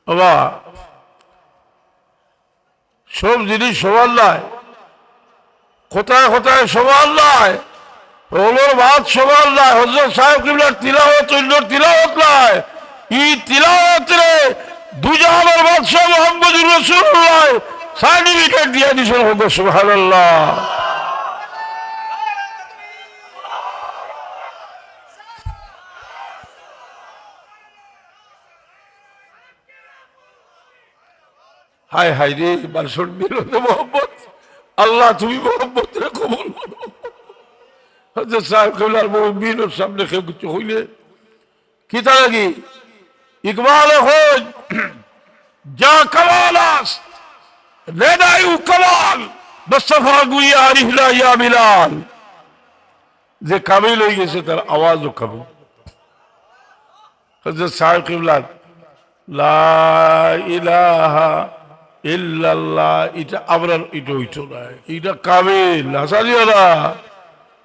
বাবা সব জিনিস সমান নয়, কোথায় কোথায় সমান নয়, ওগুলোর ভাত সমান নয়। হযরত সাহেব কিবলার তিলাওয়াত অন্যর তিলাওয়াত নয়। এই তিলাওয়াত রে দুজাহানের বাদশাহ মুহাম্মদুর রাসূলুল্লাহ সার্টিফিকেট দিয়ে দিয়েছেন। সুবহানাল্লাহ। হায় হায় রে বারশোর মিলনে মোহাম্মদ, আল্লাহ তুমি মোহাম্মদ রে কবুল করো। হযরত সাহেব কিবলার মুমিনের সামনে কেউ কিছু হইলে কি তা নাকি ইকবাল খোঁজ যা কামাল আস রেদায়ু কামাল মুস্তাফা গুইয়া রিহলা ইয়া বিলাল। যে কামিল হয়ে গেছে তার আওয়াজও কামিল। হযরত সাহেব কিবলার লা ইলাহা ইল্লাল্লাহ এটা আমরা এটা হইতো না, এটা কামিল আসারিয়ারা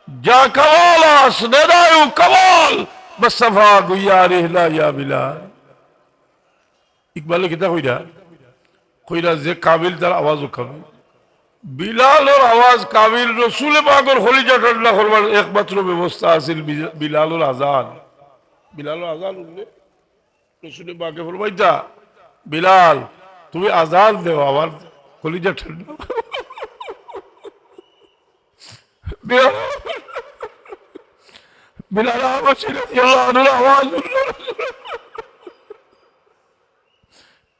যা কামাল আস রেদায়ু কামাল মুস্তাফা গুইয়া রিহলা ইয়া বিলাল। ইকবালে কিতা কইরা কইরা যে কাবিল তার আওয়াজও কাবিল। বিলালের আওয়াজ কাবিল। রসুল পাকের খলিজা ঠান্ডা করবার একমাত্র ব্যবস্থা আছিল বিলালের আজান। বিলালের আজান উঠলে রসুল পাকে ফরমাইতা বিলাল তুমি আজান দেও আমার খলিজা ঠান্ডা। বিলাল আওয়াজ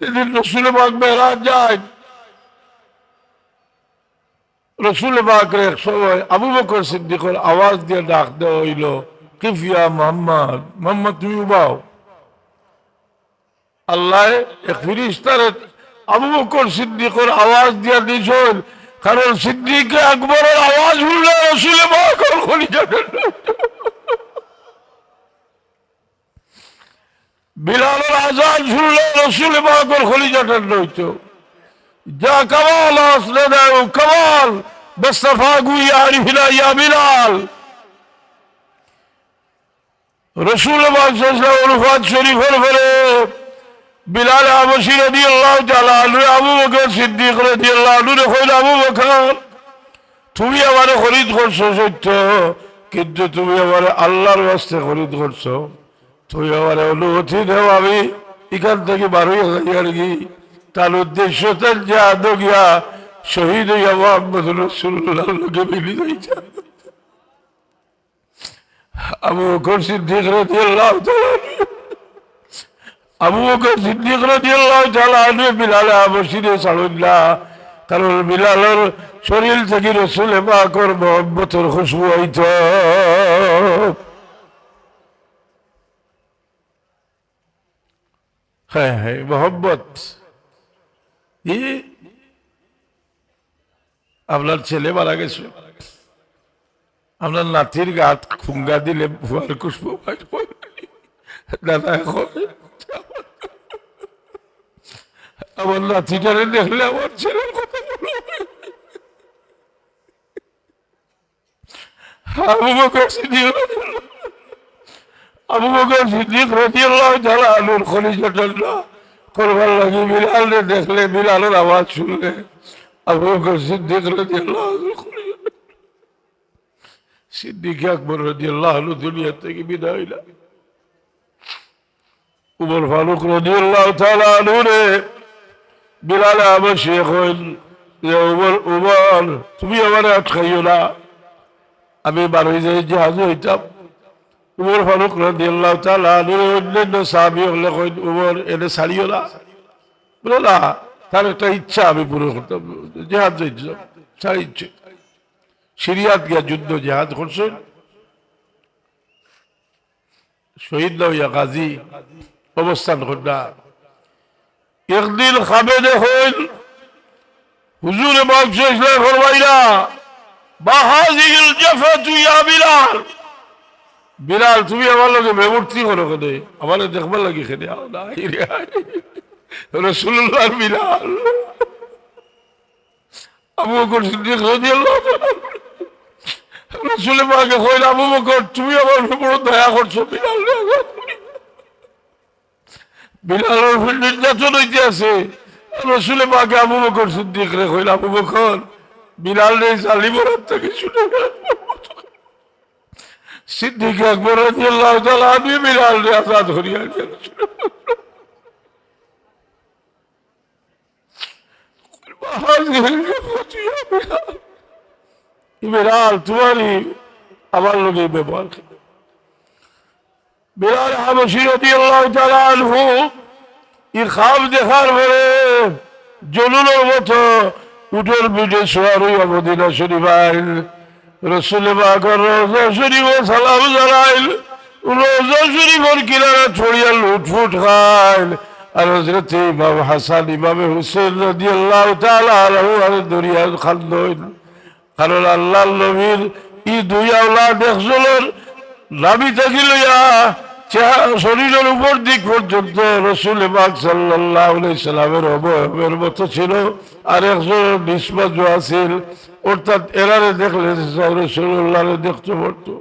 যেদিন রসুল পাক মেরাজ যায়, রসুল পাকের এক সময় আবু বকর সিদ্দিকের আওয়াজ দিয়ে ডাক দেওয়া হইল কিফিয়া মোহাম্মদ, মোহাম্মদ তুমি উবাও। আল্লাহ এক ফিরিস্তারে আবু বকর সিদ্দিকের আওয়াজ দিয়ে দিয়েছেন, কারণ সিদ্দিক আকবরের আওয়াজ শুনলে রসুল পাকের খলিজা ঠান্ডা। বিলালের আজান শুনলে রসুল পাকের খলিজা ঠান্ডা হইতো। যা কামাল আসলে দেও কামাল মুস্তাফা গুইয়া রিহলা ইয়া বিলাল। রসুল পাক সাল্লাল্লাহু আলাইহি শরীফের পরে বিলাল হাবশী রাদিয়াল্লাহু তাআলা আনহু আবু বকর সিদ্দিক রাদিয়াল্লাহু আনহু কইল আবু বকর তুমি আমারে খরিদ করছো সত্য, কিন্তু তুমি আমারে আল্লাহর ওয়াস্তে খরিদ করছো। তুই আমার অনুমতি দেও আমি এখান থেকে বারোই হাজার কি তার উদ্দেশ্য তার যা গিয়া শহীদ হইয়া মোহাম্মদ রাসূলুল্লাহর লোকে মিলি যাইছে। আবু বকর সিদ্দিক রাদিয়াল্লাহু তাআলা আবু বকর সিদ্দিক রাদিয়াল্লাহু তাআলা বিলাল হাবশীরে ছাড়ল না, কারণ বিলালের শরীর থেকে রসুল পাকের মহব্বতের খুশবু হইত। হ্যাঁ হ্যাঁ মোহাম্মদ। আপনার ছেলে মারা গেছে, আপনার নাতির গাত খুঙ্গা দিলে ভুয়ার খুশবু দাদা আমার নাতিটারে দেখলে আমার ছেলের কথা বলো। আবু বকর সিদ্দিক রাদিয়াল্লাহু তাআলা আনহুর খলিজা ঠান্ডা করবার লাগি বিলালে দেখলে, বিলালের আওয়াজ শুনলে আবু বকর সিদ্দিক রাদিয়াল্লাহু আনহু সিদ্দিক আকবর রাদিয়াল্লাহু আনহু দুনিয়া থেকে বিদায় হইলা। উমর ফারুক রাদিয়াল্লাহু তাআলা আনহু রে বিলাল হাবশী কইল যে উমর তুমি আমারে আটকাইও না, আমি বারোই যাই জাহাজে হইতাম। উমর ফারুক রাদিয়াল্লাহু তাআলা আনহু অন্যান্য সাহাবী হলে কইল উমর এনে ছাড়িও না। বলে না, তার একটা ইচ্ছা আমি পুরো করতাম, জেহাদ যাইতাম ছাড়ি ইচ্ছে। সিরিয়াত গিয়া যুদ্ধ জেহাদ করছেন, শহীদ না হইয়া গাজী অবস্থান কন্যা। একদিন খাবেদে হইল হুজুরে বাদশাহ ইসলাম ফরমাইলা বাহাজিল জাফাতু ইয়া বিলাল, বিলাল তুমি আমার লগে মেমূর্তি করো কেনে, আমার দেখবার লাগি খেনে রাসূলুল্লাহর বিলাল। আবু বকর সিদ্দিক রাদিয়াল্লাহু তাআলা রাসূল পাকে কইল আবু বকর তুমি আমার উপর দয়া করছো, বিলাল বিলালের উপর নির্যাতন হইতে আছে। রসুলে পাকে আবু বকর সিদ্দিক রে কইল, আবু বকর বিলাল রে জালিমের হাত থেকে ছুটে গেল। সিদ্দিক আকবর রাদিয়াল্লাহু তাআলা আনহু বিলাল রে আজাদ করিয়া দিলেন। বিলাল তোমারই আমার লোকে ব্যবহার করে। বিলাল হাবশী রাদিয়াল্লাহু তাআলা আনহু এর খাব দেখার পরে জলুলের মতো উঠের পিঠে সোয়ার হইয়া মদিনা শরীফ আইল। রসুল পাকের রওজা শরীফে সালাম জানাইল। রওজা শরীফের কিনারে ছড়িয়া লুটফুট খাইল। আর হযরত ইমাম হাসান ইমাম হুসেন রাদিয়াল্লাহু তাআলা আনহু আর দরিয়া খান্দইল। কারণ আল্লাহর নবীর ই দুই আওলাদ একজনের নাভি থেকে লইয়া শরীরের উপর দিক পর্যন্ত রসুল পাক সাল্লাল্লাহু আলাইহি সাল্লামের অবয়বের মতো ছিল। আর একজনের নিসবত ছিল, অর্থাৎ এরারে দেখলে রাসূলুল্লাহরে দেখতে পারতো।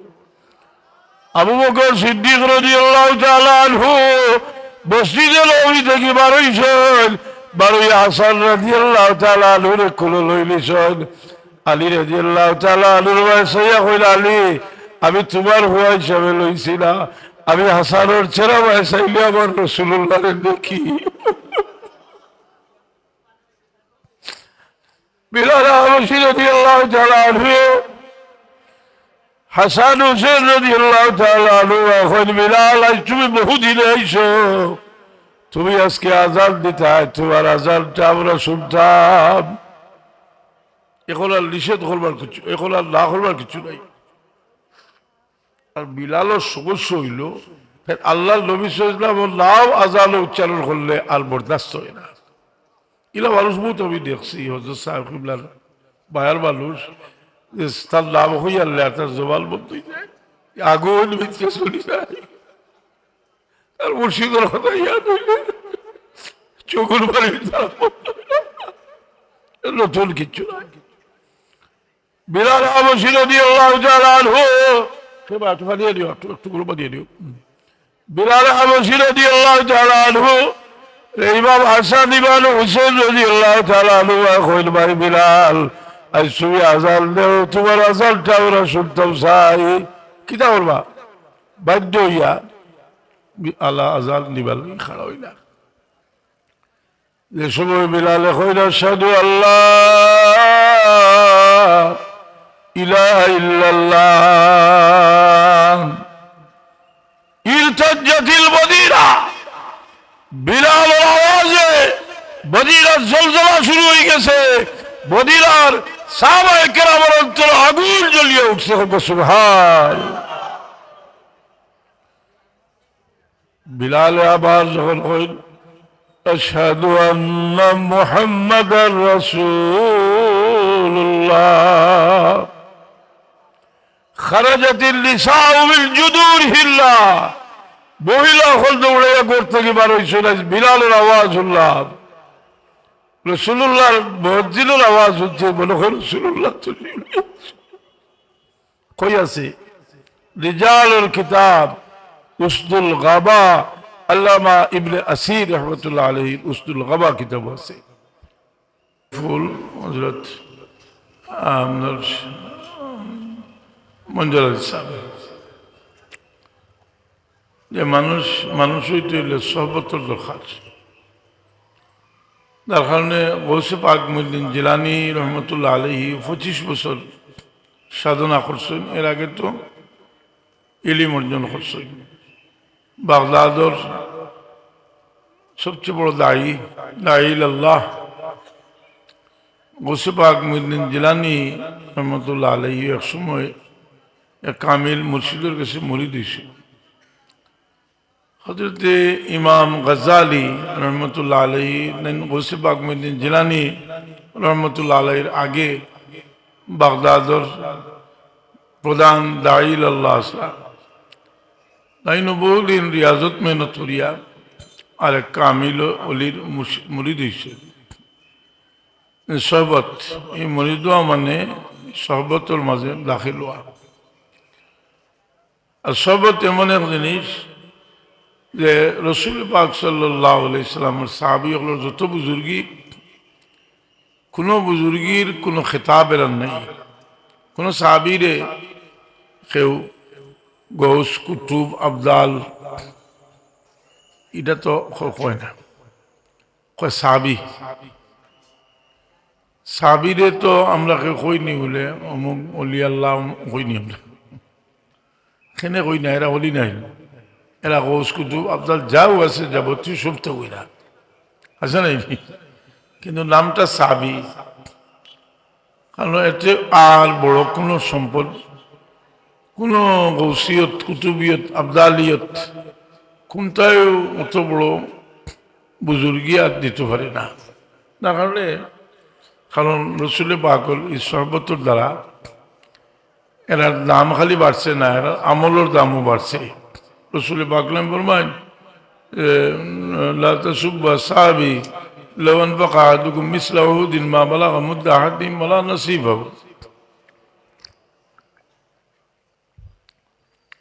আবু বকর সিদ্দিক রাদিয়াল্লাহু তাআলা আনহু মসজিদে নববী থেকে বারইছেন, বারই হাসান রাদিয়াল্লাহু তাআলা আনহুর কোলে লইলিছেন। আলী রাদিয়াল্লাহু তাআলা আনহুর বয়সইয়া কইল, আলী আমি তোমার হুয়া হিসাবে লইছি না, আমি হাসানের ছেড়া বয়সাইলে আমার রাসূলুল্লাহরে দেখি। বিলাল হাবশী রাদিয়াল্লাহু তাআলা আনহু হাসান হুসেন রাদিয়াল্লাহু তাআলা আনহু এখন বিলাল আজ তুমি বহুদিনে আইছো, তুমি আজকে আজান দিতে, তোমার আজানটা আমরা শুনতাম। এখন আর নিষেধ করবার কিছু, এখন আর না করবার কিছু নাই। আর বিলালের সমস্যা হইল আল্লাহ নবী সাল্লাল্লাহু আলাইহি ওয়াসাল্লামের নাম আজানে উচ্চারণ করলে আর বরদাস্ত হয় না। এগুলো মানুষ বহুত আমি দেখছি, হযরত সাহেব কিবলার বায়ার মানুষ তার নাম হইয়া তার জবান বন্ধ হয়ে যায়, আগুন ভিতরে চলে যায়। তার মুর্শিদের কথা ইয়াদ হইলে চোখের বাড়ি তারা নতুন কিচ্ছু না। বিলাল হাবশী রাদিয়াল্লাহু তাআলা আনহু একটু বানিয়ে দিও। বিলাল হাবশী রাদিয়াল্লাহু তাআলা আনহু ইমাম হাসান ইমাম হুসেন রাদিয়াল্লাহু তাআলা আনহু কইল, ভাই বিলাল আজ তুমি আজান দেও, তোমার আজানটা আমরা শুনতাম চাই। কিতা করবা? বাধ্য হইয়া আল্লাহ আজান দিবার খাড়া হইলা। যে সময় বিলালে কইল, আশহাদু আল্লাহ ইলাহা ইল্লাল্লাহ ইরতাজ্জাতিল মদিনা, বিলালের আওয়াজে মদিনার জলজলা শুরু হয়ে গেছে। মদিনার সাহাবায়ে কেরামের অন্তরে আগুন জ্বলিয়ে উঠছে। সুবহানাল্লাহ। বিলালে আবার যখন কইল, আশহাদু আন্না মুহাম্মাদার রাসূলুল্লাহ, খারাজাতিল নিসাউ মিন জুদুরিহিল্লাহ, মহিলা হল দৌড়ে ঘর থেকে বার হয়েছিল। বিলালের আওয়াজ শুনলাম, রাসূলুল্লাহর মুয়াজ্জিনের আওয়াজ হচ্ছে, মনে হয় রাসূলুল্লাহ কই আছে। রিজালুল কিতাব উসদুল গাবা, আল্লামা ইবনে আসির রহমতুল্লাহ আলাইহি উসদুল গাবা কিতাব আছে। ফুল হযরত আপনার মঞ্জুর আলী সাহেব, যে মানুষ হইতে হইলে সহবতের দরকার। তার কারণে গৌসে পাক মুইনুদ্দিন জিলানী রহমতুল্লাহ আলাইহি 25 বছর সাধনা করছেন। এর আগে তো ইলম অর্জন করছেন। বাগদাদর সবচেয়ে বড় দায়ী আল্লাহ গৌসে পাক মুইনুদ্দিন জিলানী রহমতুল্লাহ আলাইহি এক সময় এক কামিল মুর্শিদের কাছে মুরিদ হয়েছে। হযরতে ইমাম গজ্জালি রহমতুল্লাহ আলাইহি গৌসে পাক মুইনুদ্দিন জিলানী রহমতুল্লাহ আলাইহির আগে বাগদাদর প্রধান দাঈ আল্লাহ আসলা তাই বহুদিন রিয়াজত মেহনত করিয়া আর এক কামিল অলির মুরিদ হয়েছে। সহবত, এই মুরিদ হওয়া মানে সহবতের মাঝে দাখিল হওয়া। আর সহবত এমন এক জিনিস, যে রসুল পাক সাল্লাল্লাহু আলাইহি সাল্লামের সাহাবী হলোর যত বুজুর্গি, কোনো বুজুর্গির কোনো খেতাবের নেই। কোনো সাহাবীরে কেউ গৌস কুতুব আবদাল এটা তো কয় না, কয় সাহাবী। সাহাবীরে তো আমরা কেউ কইনি বলে অমুক অলি আল্লাহ কইনি, আমরা এখানে কই না, এরা অলি নাই, এরা গৌস কুতুব আবদাল যাও আছে যাবতীয় সব তো এরা আছে নাই, কিন্তু নামটা সাহাবী। কারণ এতে আর বড় কোনো সম্পদ, কোনো গৌসিয়ত কুতুবিয়ত আবদালিয়ত কোনটাই অত বড় বুজুর্গি আর দিতে পারে না। না কারণে কারণ রসুল পাকল এই শরবতর দ্বারা এরার দাম খালি বাড়ছে না, এরা আমলের দামও বাড়ছে। রসুল পাকলাম ফরমান লা তাসুব্বা সাহাবী লাউ আনফাকা আহাদুকুম মিসলা উহুদিন মা বালাগা মুদ্দা আহাদিহিম ওয়ালা নাসীফাহু।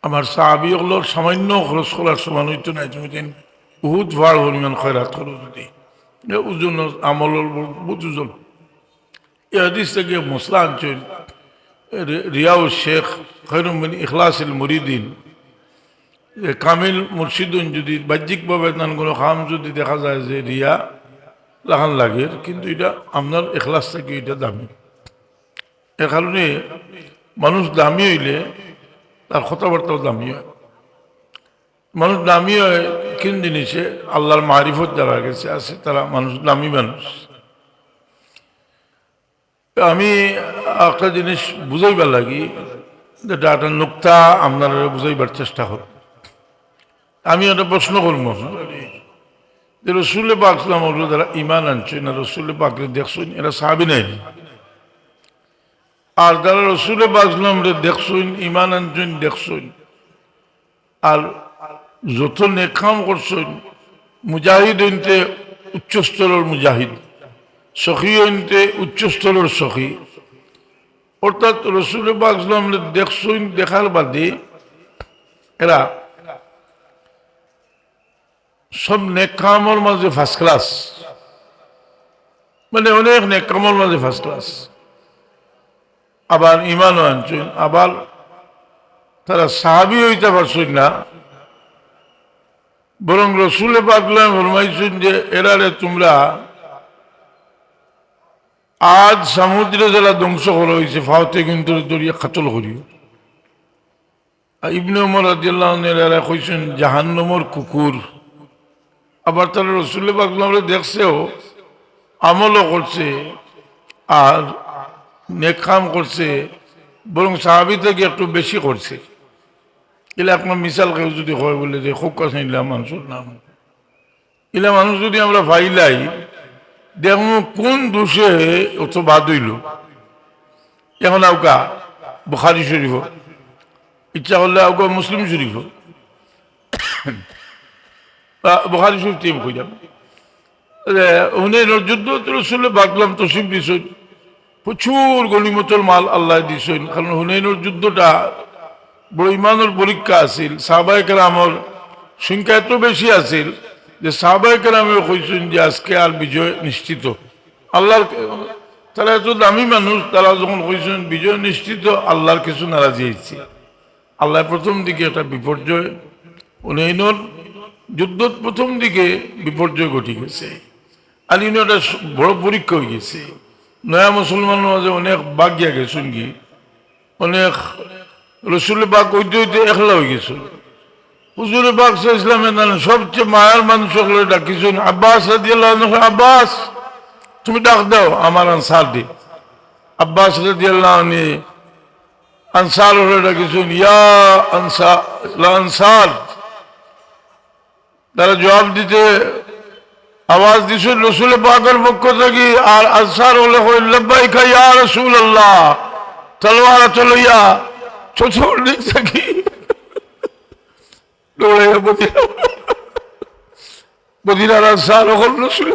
আমার সাহাবী হলোর সামান্য খরচ করার সমান হইতো না, তুমি উহুদ ভাড় পরিমাণ খয়রাত করো যদি ওজন আমলের বহুত ওজন। এই হাদিস থেকে মশলা আনছেন রিয়াউ শেখ খৈরুম বিন ইখলাসিল মুরিদিন, কামিল মুর্শিদুন যদি বাহ্যিকভাবে তার কোনো কাম যদি দেখা যায় যে রিয়া লাগান লাগে, কিন্তু এটা আপনার এখলাস থেকে এটা দামি। এর কারণে মানুষ দামি হইলে তার কথাবার্তাও দামি হয়। মানুষ দামি হয় কোন জিনিসে? আল্লাহর মারিফত যারা গেছে আছে তারা মানুষ দামি মানুষ। আমি একটা জিনিস বুঝাইবার লাগি, যেটা একটা নুক্তা আপনারা বুঝাইবার চেষ্টা করব। আমি একটা প্রশ্ন করবো যে রসুল পাক সাল্লাল্লাহু যারা ইমান আনছে না রসুল পাকরে দেখছেন, এরা সাহাবী নাই। আর যারা রসুল পাক সাল্লাল্লাহু দেখছেন ইমান আনছেন দেখছেন আর যত নেকাম করছেন, মুজাহিদ হইতে উচ্চস্তরের মুজাহিদ, সখী হইতে উচ্চস্তরের সখী, অর্থাৎ রসুল পাক সাল্লাল্লাহু দেখছেন, দেখার বাদে এরা সব নেকামর মাঝে ফার্স্ট ক্লাস, মানে অনেক নেকামর মাঝে ফার্স্ট ক্লাস। আবার ইমানও আনছেন, আবার তারা সাহাবী হইতে পারছেন না, বরং রসুল পাক ফরমাইছেন যে এরারে তোমরা আজ সমুদ্রে যারা ধ্বংস করা হয়েছে ফাওতে কিন্তু দরিয়া কাতল করিও। ইবনে ওমর রাদিয়াল্লাহু আনহু এরা কইছেন জাহান্নামের কুকুর। আবার তারা রসুল পাক দেখছেও, আমলও করছে আর নেক কাম করছে, বরং সাহাবী থেকে একটু বেশি করছে। এলে আপনার মিশাল কেউ যদি হয় বলে যে খুব কাছে ইলা মানুষের নাম, এলা মানুষ যদি আমরা ভাইলাই দেখুন কোন দোষে অত বাদ হইল। এখন আউকা বুখারী শরীফ, ইচ্ছা করলে আউকা মুসলিম শরীফ, বুখারী শরীফ টিম কই যাবে হুনাইনের যুদ্ধ রসুল বাগলাম তসিফ দিছেন, প্রচুর গনিমতের মাল আল্লাহ দিছেন। কারণ হুনাইনের যুদ্ধটা বড় ইমানের পরীক্ষা আছিল। সাহাবায়ে কেরামের সংখ্যা এত বেশি আছিল যে সাহাবায়ে কেরামেও কইছেন যে আজকে আর বিজয় নিশ্চিত। আল্লাহর তারা এত দামি মানুষ, তারা যখন কইছেন বিজয় নিশ্চিত, আল্লাহর কিছু নারাজি হয়েছে। আল্লাহ প্রথম দিকে একটা বিপর্যয়, হুনাইনের যুদ্ধ প্রথম দিকে বিপর্যয় ঘটে গেছে, আর ইনি একটা বড় পরীক্ষা হয়ে গেছে। নয়া মুসলমানের মাঝে অনেক বাগ গিয়া গেছেন, কি অনেক রসুল পাক হইতে হইতে একলা হয়ে গেছে। হুজুর পাক ইসলামের সবচেয়ে মায়ার মানুষ সকলে ডাকিছেন, আব্বাস রাদিয়াল্লাহু আনহু, আব্বাস তুমি ডাক দাও আমার আনসার দি। আব্বাস রাদিয়াল্লাহু আনহু আনসার হলে ডাকিছেন, ইয়া আনসার। তারা জবাব দিতে আওয়াজ দিছেন রসুল পাকের পক্ষ থেকে, আর আনসার হলে লাব্বাইকা ইয়া রাসূলুল্লাহ, তলোয়ার চলইয়া চতুর্দিক থেকে মদিনার আনসার হল রসুল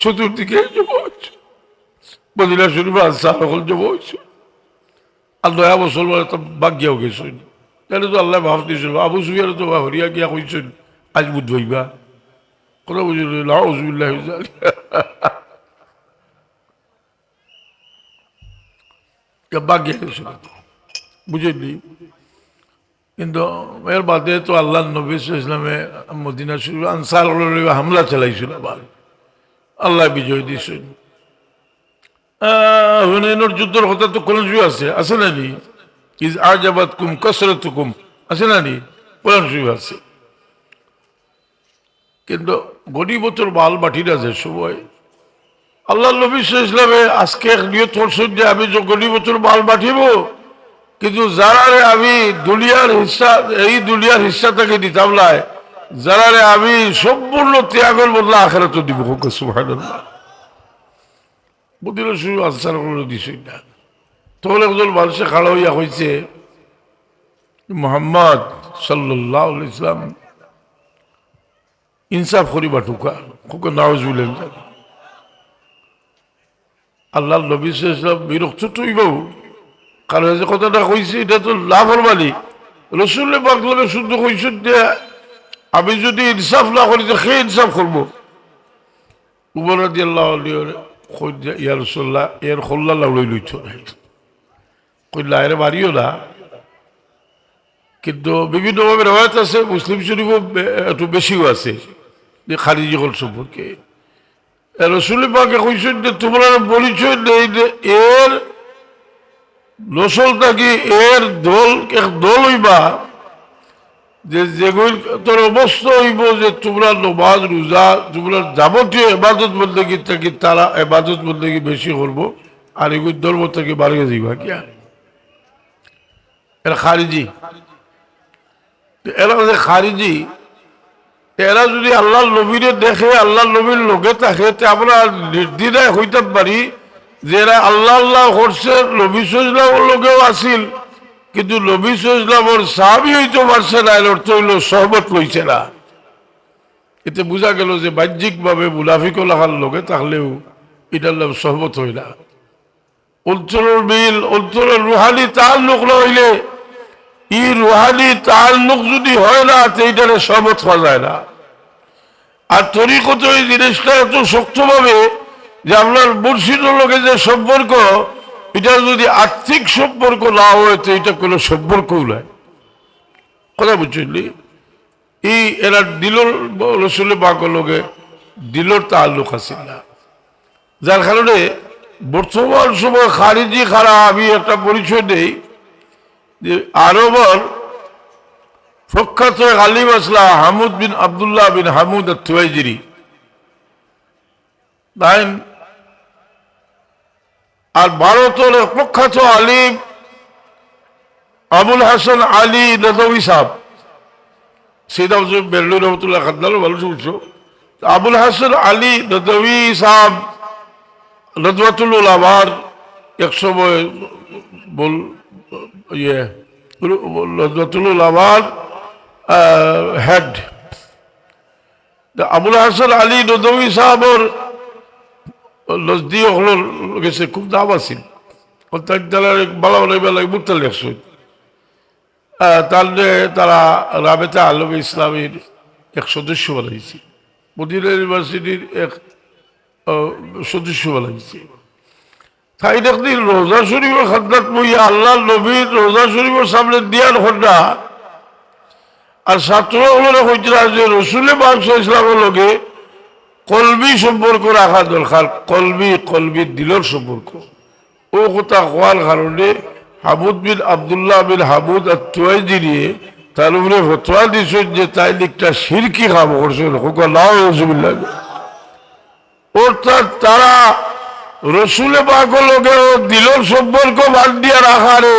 চতুর্দিকে জমা হয়েছে, মদিনা শরীফ আনসার হল জমা হয়েছে। আর 9 বছর তো বাগিয়াও গেছেন, তাহলে তো আল্লাহ ভাব দিয়েছিল আবু সুফিয়ান তো হরিয়া গিয়া কইছেন আজ বুধ ভাইবা কথা বুঝল আউযুবিল্লাহি মিন যালিক বাগিয়ে গেছিল বুঝলি। কিন্তু এর বাদে তো আল্লাহ নবী ইসলামে মদিনা শরীফ আনসার হামলা চালাইছিল আবার আল্লাহ বিজয় দিয়েছেন। হুনাইনের যুদ্ধের কথা তো কোরআন শরীফে আছে, আছে না নি? ইজ আজাবাতকুম কাসরাতুকুম, আছে না নি? কোরআন শরীফে আছে। কিন্তু গরিবতর বাল বাটিরা যে সময় আল্লাহ নবী ইসলামে আজকে নিয়ত করছেন যে আমি যে গরিবতর বাল বাটিব, কিন্তু যারারে আমি দুনিয়ার হিস্সা এই দুনিয়ার হিস্সা থেকে দিতাম নাই, যারারে আমি সম্পূর্ণ ত্যাগের বদলা আখেরাত দিব। সুবহানাল্লাহ। মদিনা শরীফ আনসার করে দিছই না। তখন একজন মানুষে খাড়া হইয়া হয়েছে মুহাম্মদ সাল্লাল্লাহু আলাইহি ইসলাম ইনসাফ করিবা ঠুকা খুব নাউজুবিল্লাহ। আল্লাহ নবী ইসলাম বিরক্ত তৈব, কারণ যে কথাটা কইছে এটা তো লাফরমানি। রসুল্লাহ পাকলকে শুদ্ধ কইছেন যে আমি যদি ইনসাফ না করি তো সে ইনসাফ করবো। উমর রাদিয়াল্লাহু আনহু কই ইয়া রাসূলুল্লাহ এর খোল্লা লাউলাই লইছ কইলা এর মারিও না। কিন্তু বিভিন্নভাবে রওয়ায়াত আছে, মুসলিম শরীফও একটু বেশিও আছে যে খারিজি হল সম্পর্কে। রসুল পাকে কইছেন যে তোমরা পরিচয় নেই যে এর নসল থাকি এর দল এক দল হইবা যে যেগুলি তোর অবস্থা হইব যে তোমরা নমাজ রোজা তোমরা যাবতীয় এবাদত বন্দেগী থাকি তারা এবাদত বন্দেগী বেশি করবো, আর এগুলি ধর্ম থেকে বাড়িয়ে যাইবা কিয়া এরা খারিজি। এরা যে খারিজি এরা যদি আল্লাহ নবীরে দেখে আল্লাহ নবীর লোকে থাকে আমরা নির্দ্বিধায় হইতে পারি যে এরা আল্লাহ আল্লাহ করছে, নবী সাল্লাল্লাহু লোকেও আসিল কিন্তু নবী সাল্লাল্লাহু সাহাবী হইতে পারছে না, এর অর্থ হইল সহবত লইছে না। এতে বোঝা গেল যে বাহ্যিকভাবে মুনাফিকুল আখার লোকে থাকলেও এটার নাম সহবত হয় না। অন্তরের মিল অন্তরের রুহানি তাআল্লুক না হইলে এই রুহানি তাআল্লুক যদি হয় না তো এটারে সহবত হওয়া যায় না। আর তরিকত এই জিনিসটা এত শক্তভাবে যে আপনার মুর্শিদের লোকে যে সম্পর্ক এটা যদি আর্থিক সম্পর্ক না হয় তো এটা কোনো সম্পর্কও নয়। কথা বুঝলি? এই এরা দিলর রসুলের পাকের লোকে দিলর তাআল্লুক আছে না, যার কারণে বর্তমান সময় খারিজি খারা আমি একটা পরিচয় দেই যে আরবের প্রখ্যাত আলিম আসলা হামুদ বিন আবদুল্লাহ বিন হামুদ আত-তুওয়াইজিরি তাই, আর ভারতের প্রখ্যাত আলিম আবুল হাসান আলী নদভী সাহেব, সেটা বেরলুর রহমতুল্লাহ খাদ্দাল ভালো শুনছো। আবুল হাসান আলী নদভী সাহেব নদওয়াতুল উলামার এক সময় বল ইয়ে নদওয়াতুল উলামার হেড। আবুল হাসান আলী নদভী সাহেবের নজদীক হল গেছে খুব দাম আছিল, বালা বেলায় মুক্তাল লেখছে তাহলে তারা রাবেতা আলম ইসলামের এক সদস্য বানাইছে, মদিনা ইউনিভার্সিটির এক সদস্য বানাইছে। তাই একদিন রোজা শরীফের খাদ্দাত বইয়া আল্লাহ নবীর রোজা শরীফের সামনে দিয়ার খন্ডা আর ছাত্রগুলো হইছিল যে রসুলের মাংস ইসলামের লগে কলবি সম্পর্ক রাখা দরকার, কলবি দিলর সম্পর্ক। ও কথা হওয়ার কারণে হামুদ বিন আবদুল্লাহ বিন হামুদ আত-তুওয়াইজিরি তার উপরে ফতোয়া দিয়েছেন যে তাই একটা শিরকি কাম করছে। অর্থাৎ তারা রসুলে পাকের লগে দিলর সম্পর্ক বাদ দিয়া রাখারে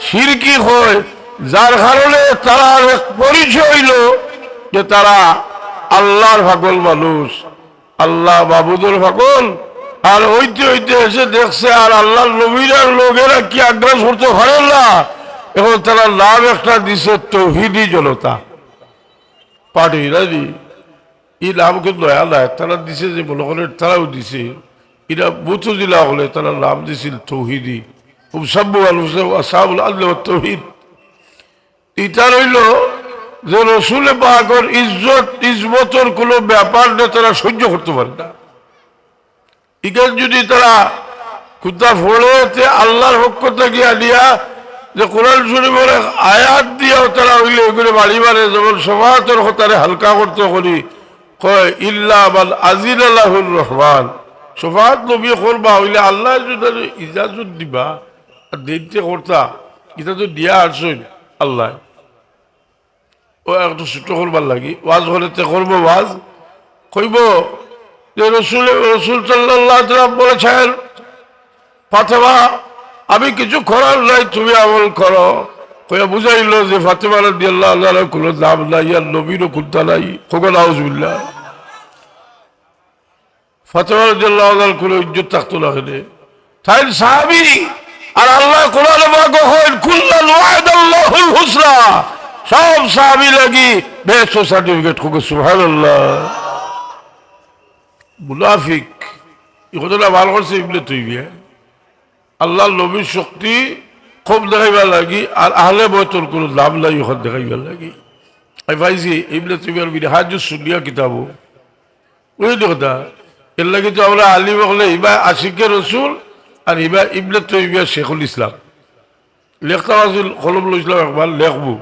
শিরকি হয়, যার কারণে তারা পরিচয় হইল যে তারা আল্লাহর পাগল মানুষ, আল্লাহ মাবুদের পাগল। আর হইতে হইতে এসে দেখছে আর আল্লাহর নবীর লোকেরা কি আগ্রাস করতে পারেন না, এখন তারা নাম একটা দিছে তৌহিদি জনতা পার্টি নাকি। এই নাম কিন্তু নয়া নাই, তারা দিছে যে মনে করেন তারাও দিছে, এরা মুতজিলা হলে তারা নাম দিছিল তৌহিদি। তৌহিদ এটা রইল যে রসুলে পাকের ইজ্জতর কোনো ব্যাপার না, তারা সহ্য করতে পারে না। এখানে যদি তারা কুত্তা ফোড়ে আল্লাহর পক্ষ থেকে আনিয়া যে কোরআন শরীফের আয়াত দিয়েও তারা হইলে ওইগুলো বাড়ি মারে, যেমন সমাজের হতারে হালকা করতে করি কয় ইল্লা মান আজিল আল্লাহুর রহমান, সফাত নবী করবা হইলে আল্লাহ যদি ইজাজত দিবা আর দেখতে করতা, এটা তো দিয়া আসছেন আল্লাহ। ও একটু ছোট করবার লাগি ওয়াজ হলে তে করবো, ওয়াজ কইব যে রসুল সাল্লাল্লাহু আলাইহি ওয়াসাল্লাম বলেছেন ফাতেমা আমি কিছু করার নাই, তুমি আমল করো। কইয়া বুঝাইল যে ফাতেমা রাদিয়াল্লাহু আনহা কোনো দাম নাই, আর নবীরও কুত্তা নাই। খোকা নাউজুবিল্লাহ। ফাতেমা রাদিয়াল্লাহু আনহার কোনো ইজ্জত থাকতো না এখানে, তাই সাহাবী। আর আল্লাহ কোরআনে পাক কইলেন কুল্লান ওয়াদাল্লাহুল হুসনা, সব সাহাবী লাগি বেহেশত সার্টিফিকেট। খোকা সুবহানাল্লাহ। মুনাফিক এই কথাটা ভালো করছে ইবনে তাইমিয়া। আল্লাহর নবীর শক্তি খুব দেখাইবার লাগি আর আহলে বয়তর কোনো লাভ নাই ওখান দেখাইবার লাগি। আমি পাইছি ইবনে তাইমিয়ার মিনহাজুস সুন্নিয়া কিতাব, বুঝলি কথা। এর লাগে তো আমরা আলিম হলে ইবা আশিকে রসুল আর ইবা ইবনে তাইমিয়া শেখুল ইসলাম লেখা আছিল, কলম লইছিলাম একবার লেখবো,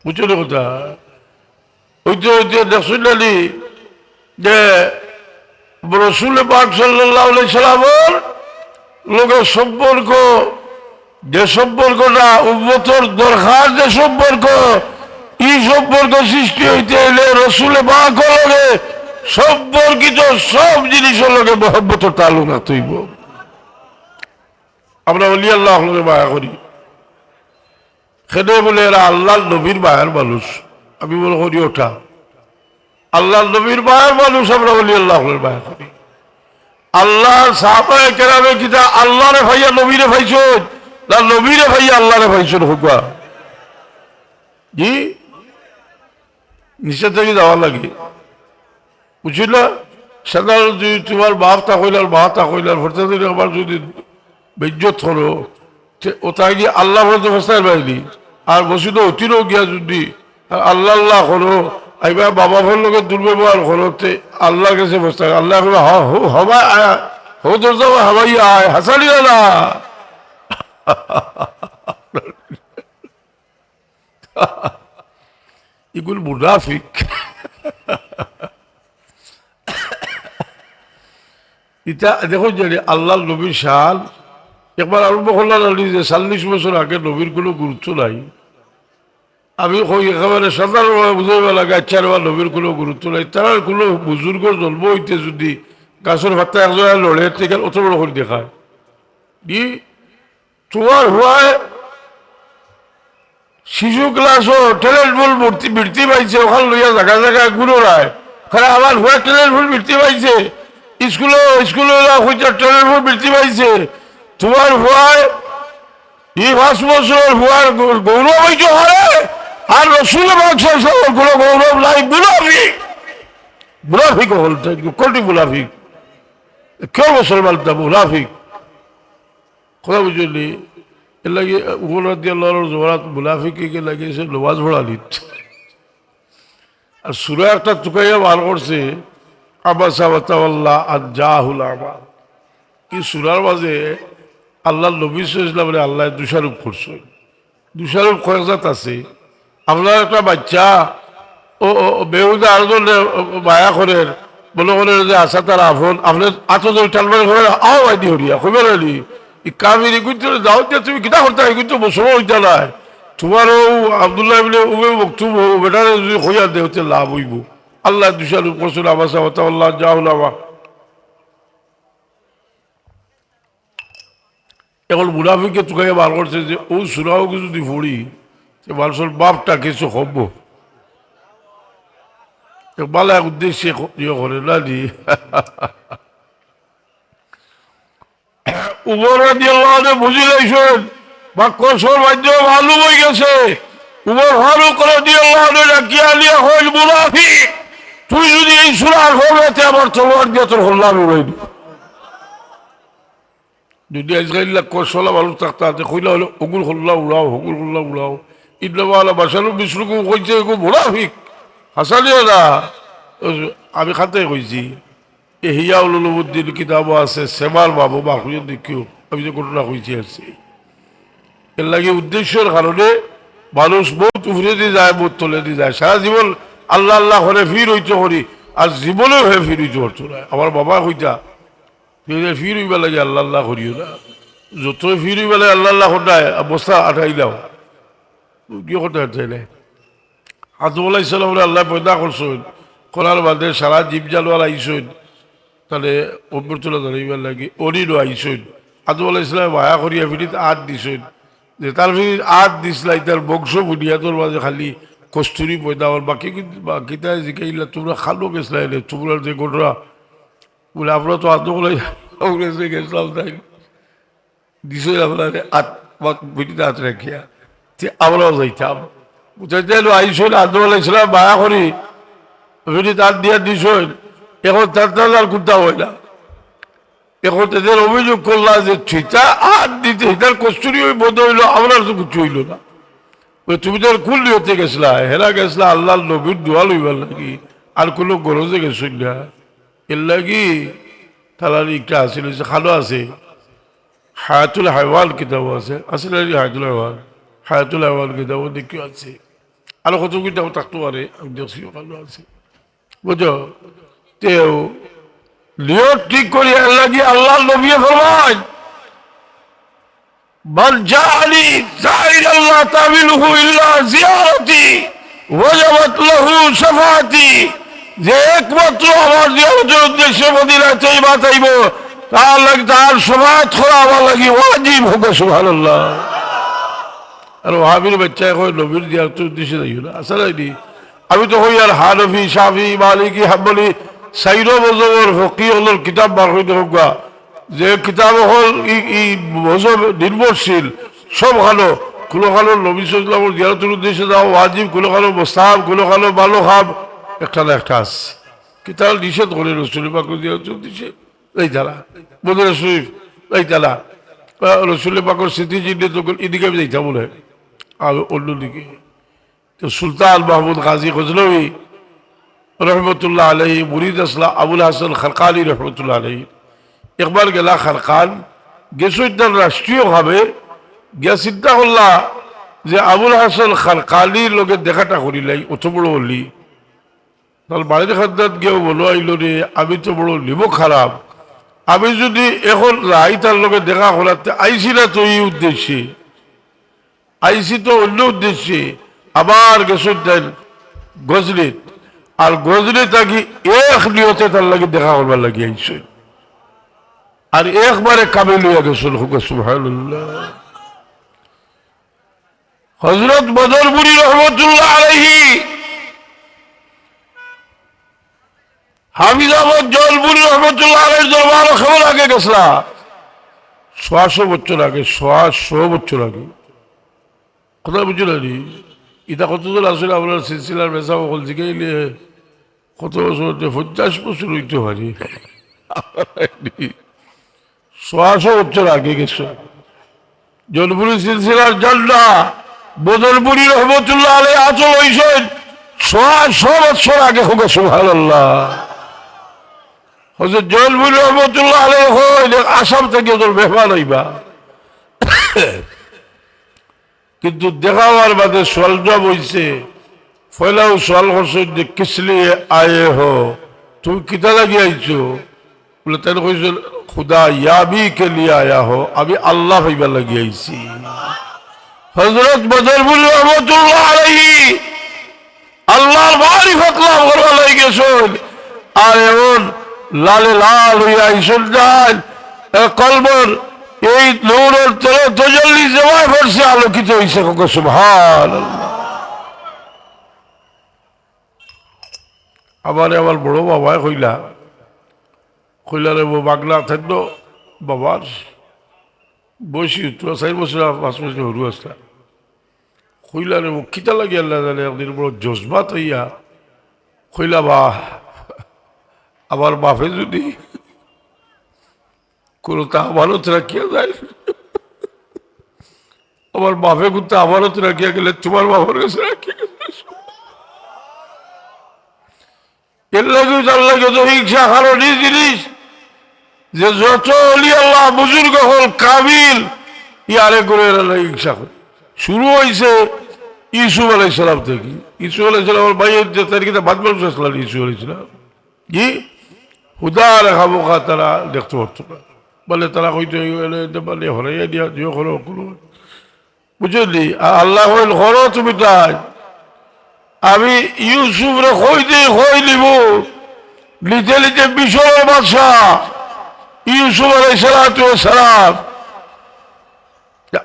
বুঝলি কথা। ওইতে ওইতে দেখছুন নালি যে রসুল পাক সাল্লাল্লাহু আলাইহি সাল্লামের লোকের সম্পর্ক, যে সম্পর্কটা উম্মতের দরকার, যে সম্পর্ক, এই সম্পর্ক সৃষ্টি হইতে এলে রসুলে পাক লগে সম্পর্কিত সব জিনিসের লগে মহব্বতের তালুক রাখতে হইব। আমরা ওলি আল্লাহ মায়া করি, খেলে বলে এরা আল্লাহর নবীর মায়ের মানুষ। আমি মনে করি ওটা আল্লাহর নবীর মায়ের মানুষ, আমরা ওলি আল্লাহ মায়া করি। আল্লাহর সাহাবায়ে কেরামে কিতা আল্লাহরে ভাইয়া নবীরে ভাইছেন না নবীরে ভাইয়া আল্লাহরে ভাইছেন? হুকা জি নিচে থেকে যাওয়া লাগে, বুঝল। সাধারণ যদি তোমার বাপ তা কইলার মা তা কইলার ভর্তা দিলে আমার যদি বেজ্জত করো ওটা গিয়ে আল্লাহ অবস্থায় বাইলি আর বসিত অতিরও গিয়া যদি আল্লাহ আল্লাহ করো আইবা বাবা ভাইয়ের লোকের দুর্ব্যবহার করতে আল্লাহর কাছে বসতে আল্লাহ হবাই হো দরজা হবাই আয় হাসালি না। এগুলো মুনাফিক। এটা দেখো যে আল্লাহর নবীর শান একবার আরম্ভ করলাম যে 40 বছর আগে নবীর কোনো গুরুত্ব নাই। আমি একেবারে সাধারণভাবে বুঝাইবা লাগে আচ্ছা নবীর কোনো গুরুত্ব নাই। তার কোনো বুজুর্গ জন্ম হইতে যদি গাছের ভাত্তা একজনে লড়ে থেকে অত বড় করে দেখায় দি তোমার হওয়ায় শিশু ক্লাসও ট্যালেন্ট ফুল বৃত্তি পাইছে, ওখান লইয়া জায়গা জায়গায় গুলো রায় খানে আমার হওয়া ট্যালেন্ট ফুল বৃত্তি পাইছে, স্কুলে ট্যালেন্ট ফুল বৃত্তি পাইছে। তোমার হওয়ায় এই 5 বছর হওয়ার গৌরব হইতে হয় আর রসুলের কোনো গৌরব নাই। মুনাফিক মুনাফিক হল কোনটি মুনাফিক? কেউ মুসলমান তা মুনাফিক কথা বুঝলি। এর লাগে উপরাত জোহরাত মুনাফিকে লাগিয়েছে নমাজ পড়ালিত। আর সূরা একটা চুকাইয়া বার করছে আবাসা ওয়া তাওয়াল্লা আন জাহুল আমা। এই সূরার মাঝে আল্লাহ নবী সাল্লাল্লাহু আলাইহি আল্লাহ দোষারোপ করছে। দোষারোপ কয়েক জাত আছে। আপনার একটা বাচ্চা ও বেহুদা আরেকজন মায়া করেন মনে করেন যে আশা তার আফন আপনার আত্মজন টালবার করে আও আইডি হরিয়া কইবেন আলি এই কামিরি কিন্তু দাও দিয়ে তুমি কিতা করতে হয় কিন্তু মুসলমান হইতে নাই। তোমারও আব্দুল্লাহ ইবনে উমে মকতুম বেটারে যদি হইয়া দে হতে লাভ হইব। আল্লাহ দোষারোপ করছেন আবাসা ওয়া তাওয়াল্লা জাহুল আমা। এখন মুনাফিককে চুকাইয়া বার করছে যে ও সুরাওকে যদি পড়ি সে মানুষের বাপটা কিছু হব বালা উদ্দেশ্যে ইয়ে করে না নি। উমর রাদিয়াল্লাহু আনহু বুঝি লাইছেন বা কসর মাধ্যমে মালুম হয়ে গেছে। উমর ফারুক রাদিয়াল্লাহু আনহু ডাকিয়া লিয়া হইল মুনাফিক তুই যদি এই সূরার পড়তে আমার তলোয়ার দিয়ে তোর হল্লা উড়াই দিব। যদি আজকাল কসলা ভালো থাকতে কইলা হলো হগুল হল্লা উড়াও হগুল হল্লা উড়াও ইন্দ্রবালা বাসারু বিষ্ণুকে কইছে এগো মোনাফিক হাসালিও না আমি খাতে কইছি হিয়া উলুমুদ্দিন কিতাব আছে সেমার বাবু বাকুয়ে দেখিও আমি যে ঘটনা কইছি আসছি এর লাগে উদ্দেশ্যের কারণে মানুষ বহুত উফরে দিয়ে যায় বহুত তলে দিয়ে যায় সারা জীবন আল্লাহ আল্লাহ করে ফির হইতে করি আর জীবনেও হয়ে ফির হইতে পারতো না আমার বাবা কইতা ফির হইবা লাগে আল্লাহ আল্লাহ করিও না যতই ফির হইবা লাগে আল্লাহ আল্লাহ করায় বস্তা আঠাইলাও কি করতে পারছে না আদম আলাইসালাম আল্লাহ পয়দা করছেন করার বাদে সারা জীব জানোয়ার আইসেন তাহলে অভ্যর্থনা জানাইবার লাগে অরিনও আইসেন আদম আলাইসালাম মায়া করিয়া ফিরিত আট দিছেন যে তার ফিরিত আট দিসলাই তার বংশ বুনিয়াদর মাঝে খালি কস্তুরি পয়দা হল বাকি বাকিটা জিকাইলা তোমরা খালো গেছিলা এলে তোমরা যে গোটরা বলে আমরা তো আদম আলাইসালাম গেছিলাম তাই দিছই আপনার আট ভিটিতে হাত রাখিয়া আমরাও যাইতাম বুঝাইতে আইসেন আদম আলাইসালাম মায়া করি ফিরিত আট দিয়া দিছেন এখন তার আর কুত্তা হয় না এখন তাদের অভিযোগ করলা যে ঠিকা আর দিতে তার কস্তুরি ওই বোধ হইলো আমার তো কিছু হইল না তুমি তো কুল নিয়তে গেছিলা হেরা গেছিলা আল্লাহ নবীর দোয়া লইবার লাগি আর কোনো গরজে গেছিল না এর লাগি তার একটা আসিল খালো আছে হায়াতুল হাইওয়ান কিতাব আছে আসলে হায়াতুল হাইওয়ান হায়াতুল হাইওয়ান কিতাব দেখি আছে আর কত কিতাব থাকতে পারে আমি দেখছি ভালো আছে বুঝো তেও নিয়ত ঠিক করি লাগি আল্লাহ নবী ফরমান মান জাআলি যাইরা আল্লাহ তাবিলহু ইল্লা জিয়ারতি ওয়াজাবাত লাহু শাফাআতি যে একমাত্র আমার জিয়ারতের উদ্দেশ্যে মদিনাতে ইবাদত আইব তার লাগি তার শাফাআত করা আমার লাগি ওয়াজিব হোক সুবহানাল্লাহ আর ওয়াহাবির বাচ্চা কই নবীর জিয়ারতের উদ্দেশ্যে যাইও না আসলে আমি তো হই আর হানফি শাফি মালিকি হাম্বলি সাইরো মজবর ফকি হল কিতাব বার হইতে হোক যে কিতাব হল মজব নির্ভরশীল সব ভালো কোনো খালো নবী সাল্লাল্লাহু জিয়ারতের উদ্দেশ্যে যাও ওয়াজিব কোনো খালো মোস্তাহাব কোনো খালো ভালো খাব একটা না একটা আছে কিতাব নিষেধ করে রসুল পাকের জিয়ারতের উদ্দেশ্যে এই তারা মদিনা শরীফ এই তারা রসুল পাকের স্মৃতিচিহ্ন তখন এদিকে আমি যাইতাম বলে আর অন্যদিকে তো সুলতান মাহমুদ গাজী গজনবী রহমতুল্লাহ আলহী মুরিদ আসলা আবুল হাসান খারকানি রহমতুল্লাহ আলহী একবার গেলা খারকান গেছো ইতার রাষ্ট্রীয়ভাবে গিয়া চিন্তা করলা যে আবুল হাসান খারকানির লোকে দেখাটা করিলাই অত বড় হলি তাহলে বাড়ির খাদ্যাত গিয়েও বলো আইল রে আমি তো বড় নিব খারাপ আমি যদি এখন রাই তার লোকে দেখা করাতে আইসি না তো এই উদ্দেশ্যে আইসি তো অন্য উদ্দেশ্যে আবার গেছো গজলিত আর গজলে থাকি এক নিয়তে তার লাগে দেখা করবার লাগে আইসে আর একবারে কামে লইয়া গেছিল সুবহানাল্লাহ হযরত বদরপুরি রহমতুল্লাহ আলাইহি হাফিজ আহমদ জলপুরি রহমতুল্লাহ আলাইহির দরবারে খবর আগে গেছলা 100 বছর আগে 100 বছর আগে কথা বুঝলি এটা কতজন আসলে আপনার সিলসিলার মেসা বকল জিগাইলে কত বছর 50 বছর হইতে পারি 100 বছর আগে গেছে জলপুরি সিলসিলার জান্না বদরপুরি রহমতুল্লাহ আলাইহি আচল হইছেন 100 বছর আগে হোক সুবহানাল্লাহ হযরত জলপুরি রহমতুল্লাহ আলাইহি হইল আসাম থেকে তোর মেহমান হইবা কিন্তু দেখাবার বাদে সোয়ালটা বইছে পয়লাও সোয়াল করছো যে কিসলিয়ে আয়ে হো তুমি কিতা লাগি আইছো বলে তাই কইছ খুদা ইয়াবি কে লিয়ে আয়া হো আমি আল্লাহ ভাইবা লাগি আইছি হযরত বদরপুরি রহমতুল্লাহ আলাইহি আল্লাহর মারিফত লাভ করবার লাগি গেছেন আর এমন লালে লাল হইয়া আইসন যান কলবর এই নূরের তলে তজল্লি জমায় পড়ছে আলোকিত হইছে সুবহানাল্লাহ আমার বড় বাবা কইলা রে বাগলা থাকতো বাবার বসি তো 4 বছর 5 বছর হরু আসলা কইলা রে কিতা লাগে আল্লাহ জানে একদিন বড় জজবাত হইয়া কইলা বা আমার বাপে যদি কোনো তা ভালো রাখিয়া যায় আমার বাপে করতে আমারও তো রাখিয়া গেলে তোমার বাবার কাছে রাখিয়া গেলে এর লাগে তার লাগে তো হিংসা কারণ এই জিনিস যে যত অলি আল্লাহ বুজুর্গ হল কাবিল ইয়ারে করে হিংসা করে শুরু হয়েছে ইসুফ আলাইসালাম থেকে ইসুফ আলাইসালাম ভাইয়ের যে তারিখে বাদ আসলাম ইসুফ আলাইসালাম কি হুদা রেখা বোকা তারা দেখতে পারতো না বলে তারা হয়তো মানে হরাইয়া দিয়া দিও হলো কোনো বুঝলি আল্লাহ হইল হরো তুমি তাই আমি ইউসুফ রে হই নিব নিতে নিতে মিশরের বাদশা ইউসুফ আলাইসালাম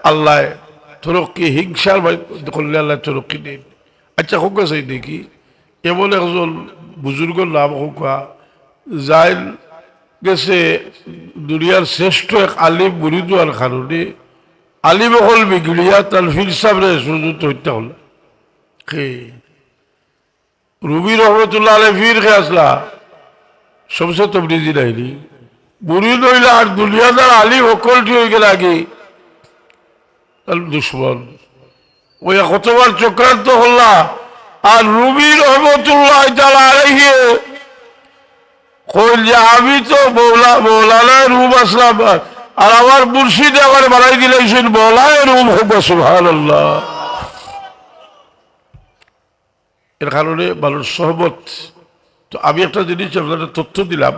আল্লাহ তরক্কি হিংসার করলে আল্লাহ তরক্কি দিন আচ্ছা হোক আছে দেখি এমন একজন বুজুর্গ নাম হোক যাইল গেছে দুনিয়ার শ্রেষ্ঠ এক আলিম মুরিদ হওয়ার কারণে আলিম হল বিগড়িয়া তার ফির সামনে সুযোগ হত্যা হল খে রুবি রহমতুল্লাহ আলাই ফির খে আসলা সবসে তবরিজি নাইনি মুরিদ হইলা আর দুনিয়াদার আলিম সকলটি হয়ে গেল আগে তার দুশ্মন ওই কতবার চক্রান্ত হল্লা আর রুবি রহমতুল্লাহ আলাইহি কইল যে আমি তো মৌলানা রুম আসলাম আর আমার মুর্শিদে আমার বানাই দিলেছেন মৌলায় রুম হোক সুবহানাল্লাহ এর কারণে মানুষ সহমত তো আমি একটা জিনিস আপনাদের তথ্য দিলাম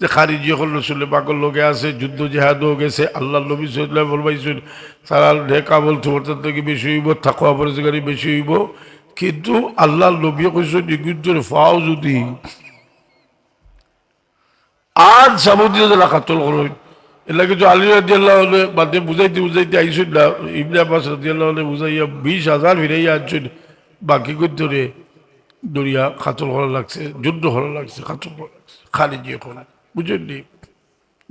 যে খারিজি যখন রসুল পাগল লোকে আছে যুদ্ধ জেহাদও গেছে আল্লাহ নবী সাল্লাল্লাহু আলাইহি ওয়াসাল্লাম তারা নেক আমল তোমাদের থেকে বেশি হইব তাকওয়া পরহেজগারি বেশি হইব কিন্তু আল্লাহ নবী কইছেন যুদ্ধের ফাও যদি আজ সামুদ্রিক কাতল করুন এর লাগে তো আলী রাদিয়াল্লাহু আনহু বাদে বুঝাইতে আইসুন না ইবনে আব্বাস রাদিয়াল্লাহু আনহু বুঝাইয়া 20,000 ফিরাইয়া আনছেন বাকি ধরে দুনিয়া কাতল করা লাগছে যুদ্ধ করা লাগছে কাতল করা লাগছে খালিজি এখন বুঝলেন নি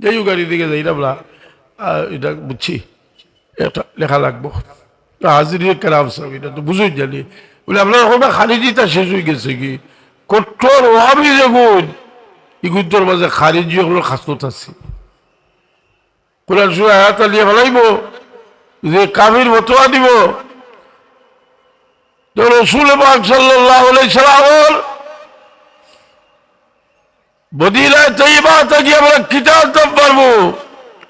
যাই হোক গাড়ি দিকে যাই আমরা এটা বুঝছি এটা লেখা লাগবো হাজির কেরাম সাহেব এটা তো বুঝুই জানি বলে আপনার ওখানে খালিজিটা শেষ হয়ে গেছে কি কঠোর ওহাবি যেগুন ইগুদ্দর মাঝে খারিজি হলো খাসনত আছে কোরআন সূরা আয়াত আলিয়া ফেলাইব যে কাফির ফতোয়া দিব তো রাসূল পাক সাল্লাল্লাহু আলাইহি সাল্লাম মদিনা তৈয়বা থেকে আমরা কিতাব পারবো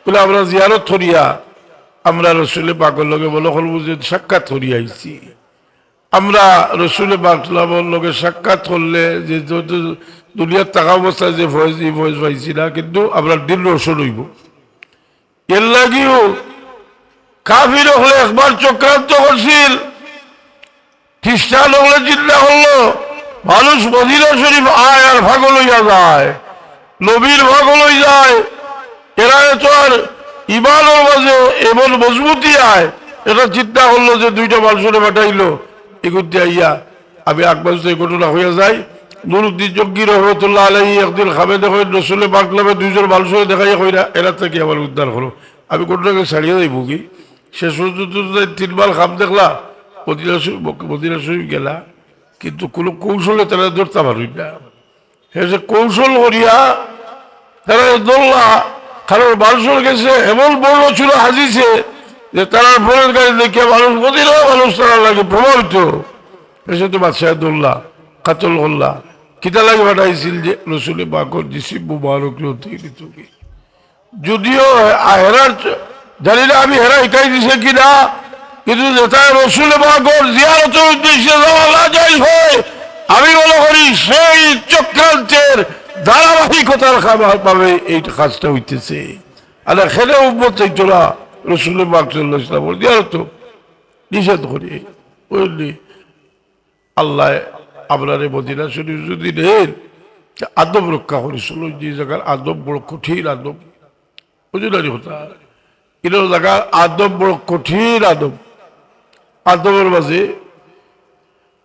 বলে আমরা জিয়ারত করিয়া আমরা রাসূল পাকের লগে বলো হলবো যে সাক্ষাৎ করিয়া আইছি আমরা রাসূল পাক সাল্লাল্লাহু লগে সাক্ষাৎ করলে যে যত দুনিয়ার টাকা অবস্থায় যে ফয়েজ পাইছি না কিন্তু আমরা দিল রোশন হইব এর লাগিও কাফির হলে একবার চক্রান্ত করছিল খ্রিস্টান হলে চিন্তা করলো মানুষ মদিনা শরীফ আয় আর ভাগল হইয়া যায় নবীর ভাগল হয়ে যায় এরা তো আর ইমানের মাঝে এমন মজবুতি আয় এটা চিন্তা করলো যে দুইটা মানুষের পাঠাইলো এগুতে আইয়া আমি আকবার এই ঘটনা হইয়া যায় নুরুদ্দিন জঙ্গি রহমতুল্লাহ আলাইহি একদিন খাবে দেখো রসুলে বাংলামে দুইজন মানুষের দেখাইয়া কইরা এরা থেকে আমার উদ্ধার হলো আমি ঘটনাকে ছাড়িয়ে যাইব কি শেষ পর্যন্ত 3 খাম দেখলা মদিনা শরীফ গেলা কিন্তু কোনো কৌশলে তারা ধরতে পারবি না সে কৌশল করিয়া তারা ধরলা কারণ মানুষের কাছে এমন বড় ছিল হাজিছে যে তারা ফোনের গাড়ি দেখে মানুষ মদিনা মানুষ তারা লাগে প্রভাবিত এসে তো বাদশাহ দৌল্লা কাতল করলা কিতা লাগে পাঠাইছিল যে রসুলে বাকর জিসিব মুবারক যদিও হেরার জানি না আমি হেরা শিকাই দিছে কিনা কিন্তু যেটা রসুলে বাকর জিয়ারতের উদ্দেশ্যে যাওয়া না যায় হয় আমি মনে করি সেই চক্রান্তের ধারাবাহিকতার খাবার পাবে এই কাজটা হইতেছে আর খেলে উম্মত চাইতো না রসুলের বাক সাল্লাল্লাহু আলাইহি ওয়াসাল্লাম জিয়ারত নিষেধ করি বুঝলি আল্লাহ আপনার মদিনা শরীফ যদি নেন আদব রক্ষা করেছিল যে জায়গার আদব বড় কঠিন আদব বুঝলেন কথা এটা জায়গার আদব বড় কঠিন আদব আদবের মাঝে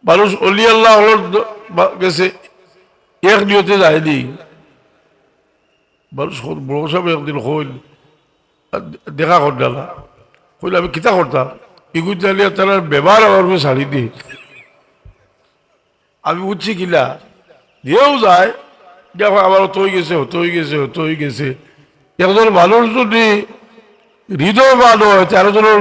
মানুষ অলি আল্লাহ গেছে এক নিয়তে যায়নি মানুষ বড় সাহেব একদিন হইল দেখা করতাম না হইলে আমি কিতা করতাম ইগুত জানিয়া তারা ব্যবহার আমার ছাড়ি দিয়ে আমি বুঝছি কিনা দিয়েও যায় দেখো আবার হতে হয়ে গেছে একজন মানুষ যদি হৃদয়বান হয় তেরো জনের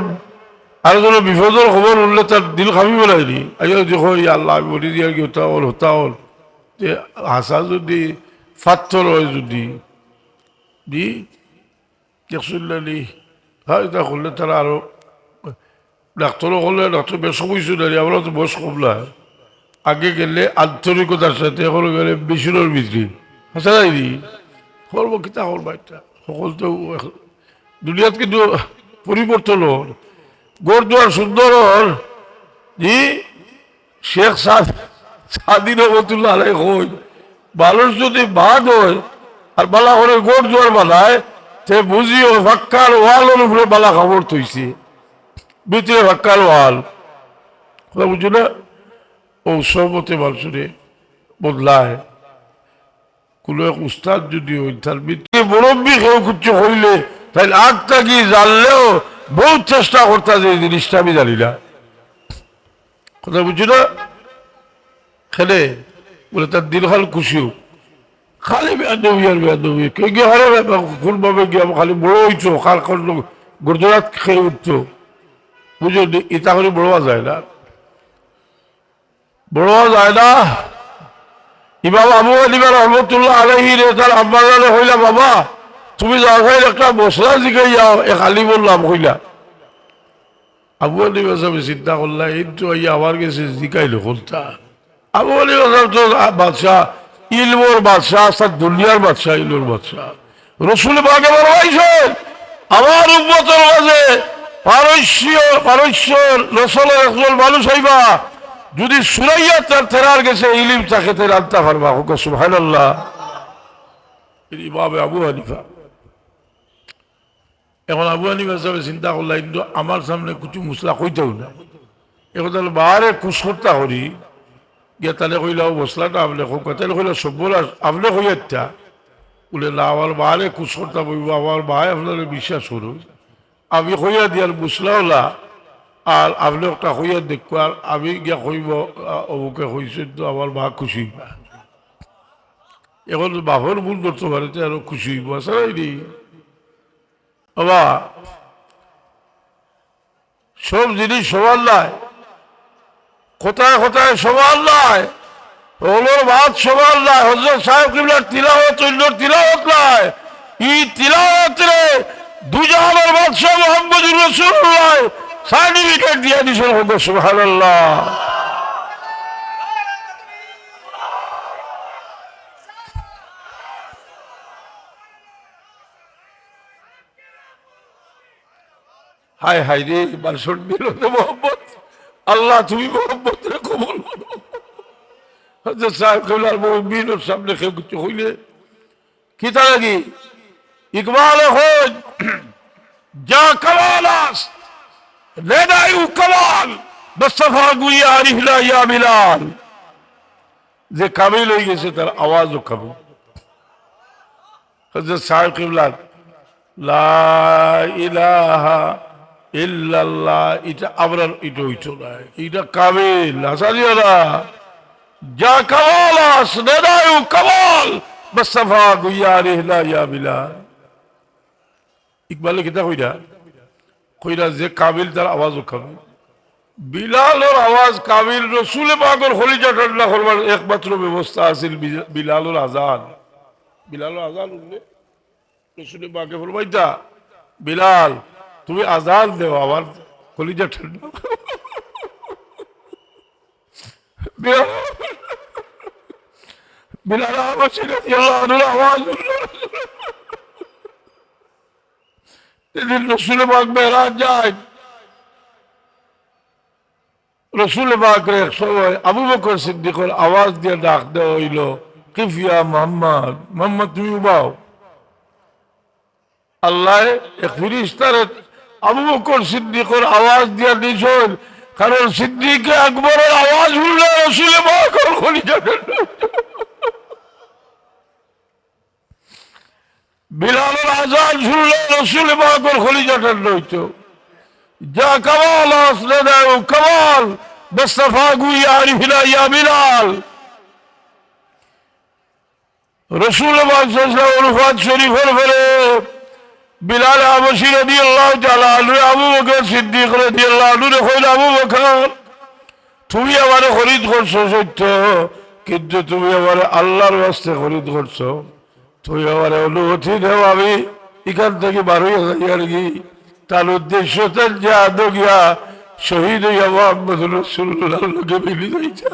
আর যেন বিপদের খবর উঠলে তার দিল খাবি বেড়ায়নি আইয়া দেখো আল্লাহ আমি বলি দিয়ে কি হতা হল যে হাসা যদি ফাত্তর হয় যদি দি দেখলি হয় তা করলে তারা আরো ডাক্তারও করলে ডাক্তার বেশ কইছো না আমরা তো বয়স কমলা আগে গেলে আন্তরিকতার সাথে এখন গেলে বেশির ভিতরে হাসা যায়নি করবো কিতা করবো একটা সকল তো দুনিয়াত কিন্তু পরিবর্তন হল গোরদুয়ার সুন্দর হল জি শেখ সাদি রহমতুল্লাহ আলাই কই মানুষ যদি বাদ হয় আর বালা করে গোরদুয়ার বানায় সে বুঝিও ফাক্কার ওয়ালের উপরে বালা খবর থইছে ভিতরে ফাক্কার ওয়াল কথা বুঝছো না ও সবতে মানুষরে বদলায় কোনো এক উস্তাদ যদি হই তার ভিতরে মুরব্বী কেউ কিছু হইলে তাহলে আগ থাকি জানলেও বহুত চেষ্টা করতে যে এই জিনিসটা আমি জানি না কথা বুঝছো না খেলে বলে তার দিল খাল খুশিও খালি বেয়াদবি আর বেয়াদবি কে গিয়ে হারে কোনভাবে গিয়ে খালি বড় হইতো খাল করলো গুরজরাত খেয়ে উঠতো বুঝো ইটা করে বড়োয়া যায় না বড়োয়া যায় না ইমাম আবু হানিফা রহমতুল্লাহ আলাইহি রে তার আব্বার হইলা বাবা তুমি যাও একটা মশলা জিগাই যাও এ খালি বললাম হইলা আবু হানিফা সাহেব চিন্তা করলা এই তো আমার কাছে জিগাইলো কোনটা আবু হানিফা সাহেব তো বাদশাহ ইলমোর বাদশাহ তার দুনিয়ার বাদশাহ ইলমোর বাদশাহ রসুল বাগে বলছেন আমার উম্মতের মাঝে পারস্য রসলের একজন মানুষ হইবা যদি সুরাইয়া তার তেরার গেছে ইলিম তাকে তের আনতে পারবা হোক সুবহানাল্লাহ ইমাম আবু হানিফা এখন আবু হানিফা সাহেব চিন্তা করলা কিন্তু আমার সামনে কিছু মুসলা কইতেও না এখন তাহলে বাহারে কুসরতা করি গিয়ে তাহলে কইলাও মশলাটা আপনি হোক তাহলে কইলা সব আপনি কইয়াটা বলে না আমার বাহারে কুসরতা বইব আমার বাহায় আপনার বিশ্বাস করুন আমি কইয়া দিয়ার মুসলাওলা আর আপনি একটা কইয়া দেখবো আর আমি গিয়া কইব অমুকে কইছেন তো আমার মা খুশি হইবা এখন বাপর ভুল করতে পারে আরো খুশি হইব আসলে বাবা সব জিনিস সমান নয় কোথায় কোথায় সমান নয় ওগুলোর ভাত সমান নয় হযরত সাহেব কিবলার তিলাওয়াত অন্যর তিলাওয়াত নয় এই তিলাওয়াতে দুজাহানের বাদশাহ মুহাম্মদুর রাসূলুল্লাহ সার্টিফিকেট দিয়ে দিয়েছেন হোক সুবহানাল্লাহ হায় হায় রে বারশোট দিল মোহাম্মদ আল্লাহ তুমি মোহাম্মদ রে কবুল করো হযরত সাহেব কিবলার মুমিনের সামনে কেউ কিছু হইলে কি তা লাগি ইকবাল হোক যা কামালাস লেদায়ু কামাল মুস্তাফা গুইয়া আরিফলা ইয়া বিলাল যে কামিল হয়ে গেছে তার আওয়াজও কামিল হযরত সাহেব কিবলা লা ইলাহা ইল্লাল্লাহ এটা আবরার এটা হইতো না এটা কামিল আসারিয়ারা যা কামালাস লেদায়ু কামাল মুস্তাফা গুইয়া আরিফলা ইয়া বিলাল ইকবাল কিতা কইরা কইরা যে কাবিল তার আওয়াজও কাবিল বিলালের আওয়াজ কাবিল রসুল পাকের খলিজা ঠান্ডা করবার একমাত্র ব্যবস্থা আছে বিলালের আজান উঠলে রসুল পাকে ফরমাইতা বিলাল তুমি আজান দেও আমার খলিজা ঠান্ডা বিলাল আওয়াজ যেদিন রসুল পাক মেরাজ যায় রসুল পাকের এক সময় আবু বকর সিদ্দিকের আওয়াজ দিয়ে ডাক দেওয়া হইল কিফিয়া মোহাম্মদ মোহাম্মদ তুমি উবাও আল্লাহ এক ফিরিস্তার আবু বকর সিদ্দিকের আওয়াজ দিয়ে দিয়েছেন কারণ সিদ্দিকে আকবরের আওয়াজ শুনলে রসুল পাকের খলিজা বিলালের আজান শুনলে রসুল পাকের খলিজা ঠান্ডা হইতো যা কামাল আসলে কামাল মুস্তাফা গুইয়া আরিফলা ইয়া বিলাল রসুল পাক সাল্লাল্লাহু আলাইহি শরীফের পরে বিলাল হাবশী রাদিয়াল্লাহু তাআলা আনহু আবু বকর সিদ্দিক রাদিয়াল্লাহু আনহু কইল, আবু বকর তুমি আমারে খরিদ করছো সত্য, কিন্তু তুমি আমারে আল্লাহর ওয়াস্তে খরিদ করছো। তুমি আমারে অনুমতি দেও আমি এখান থেকে বারোই যাই আর কি। তার উদ্দেশ্য যা গিয়া শহীদ হইয়া মুহাম্মদ রাসূলুল্লাহর লোকে মিলি যাইছে।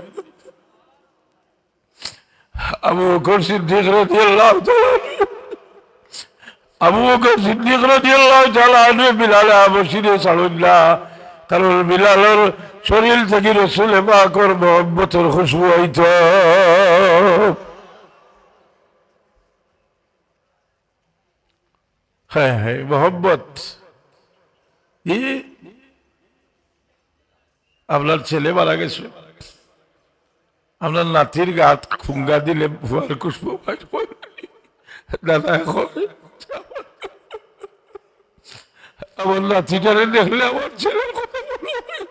আবু বকর সিদ্দিক রাদিয়াল্লাহু তাআলা আবু বকর সিদ্দিক রাদিয়াল্লাহু তাআলা আনহু বিলাল হাবশীরে ছাড়ল না, কারণ বিলালের শরীর থেকে রাসূল পাকের মহব্বতের খুশবু হইত। হ্যাঁ হ্যাঁ, মহব্বত। আপনার ছেলে মারা গেছে, আপনার নাতির গাত খুঙ্গা দিলে ভুয়ার খুশবু দাদা, এখন আমার নাতিটারে দেখলে আমার ছেলের কথা মনে হয়।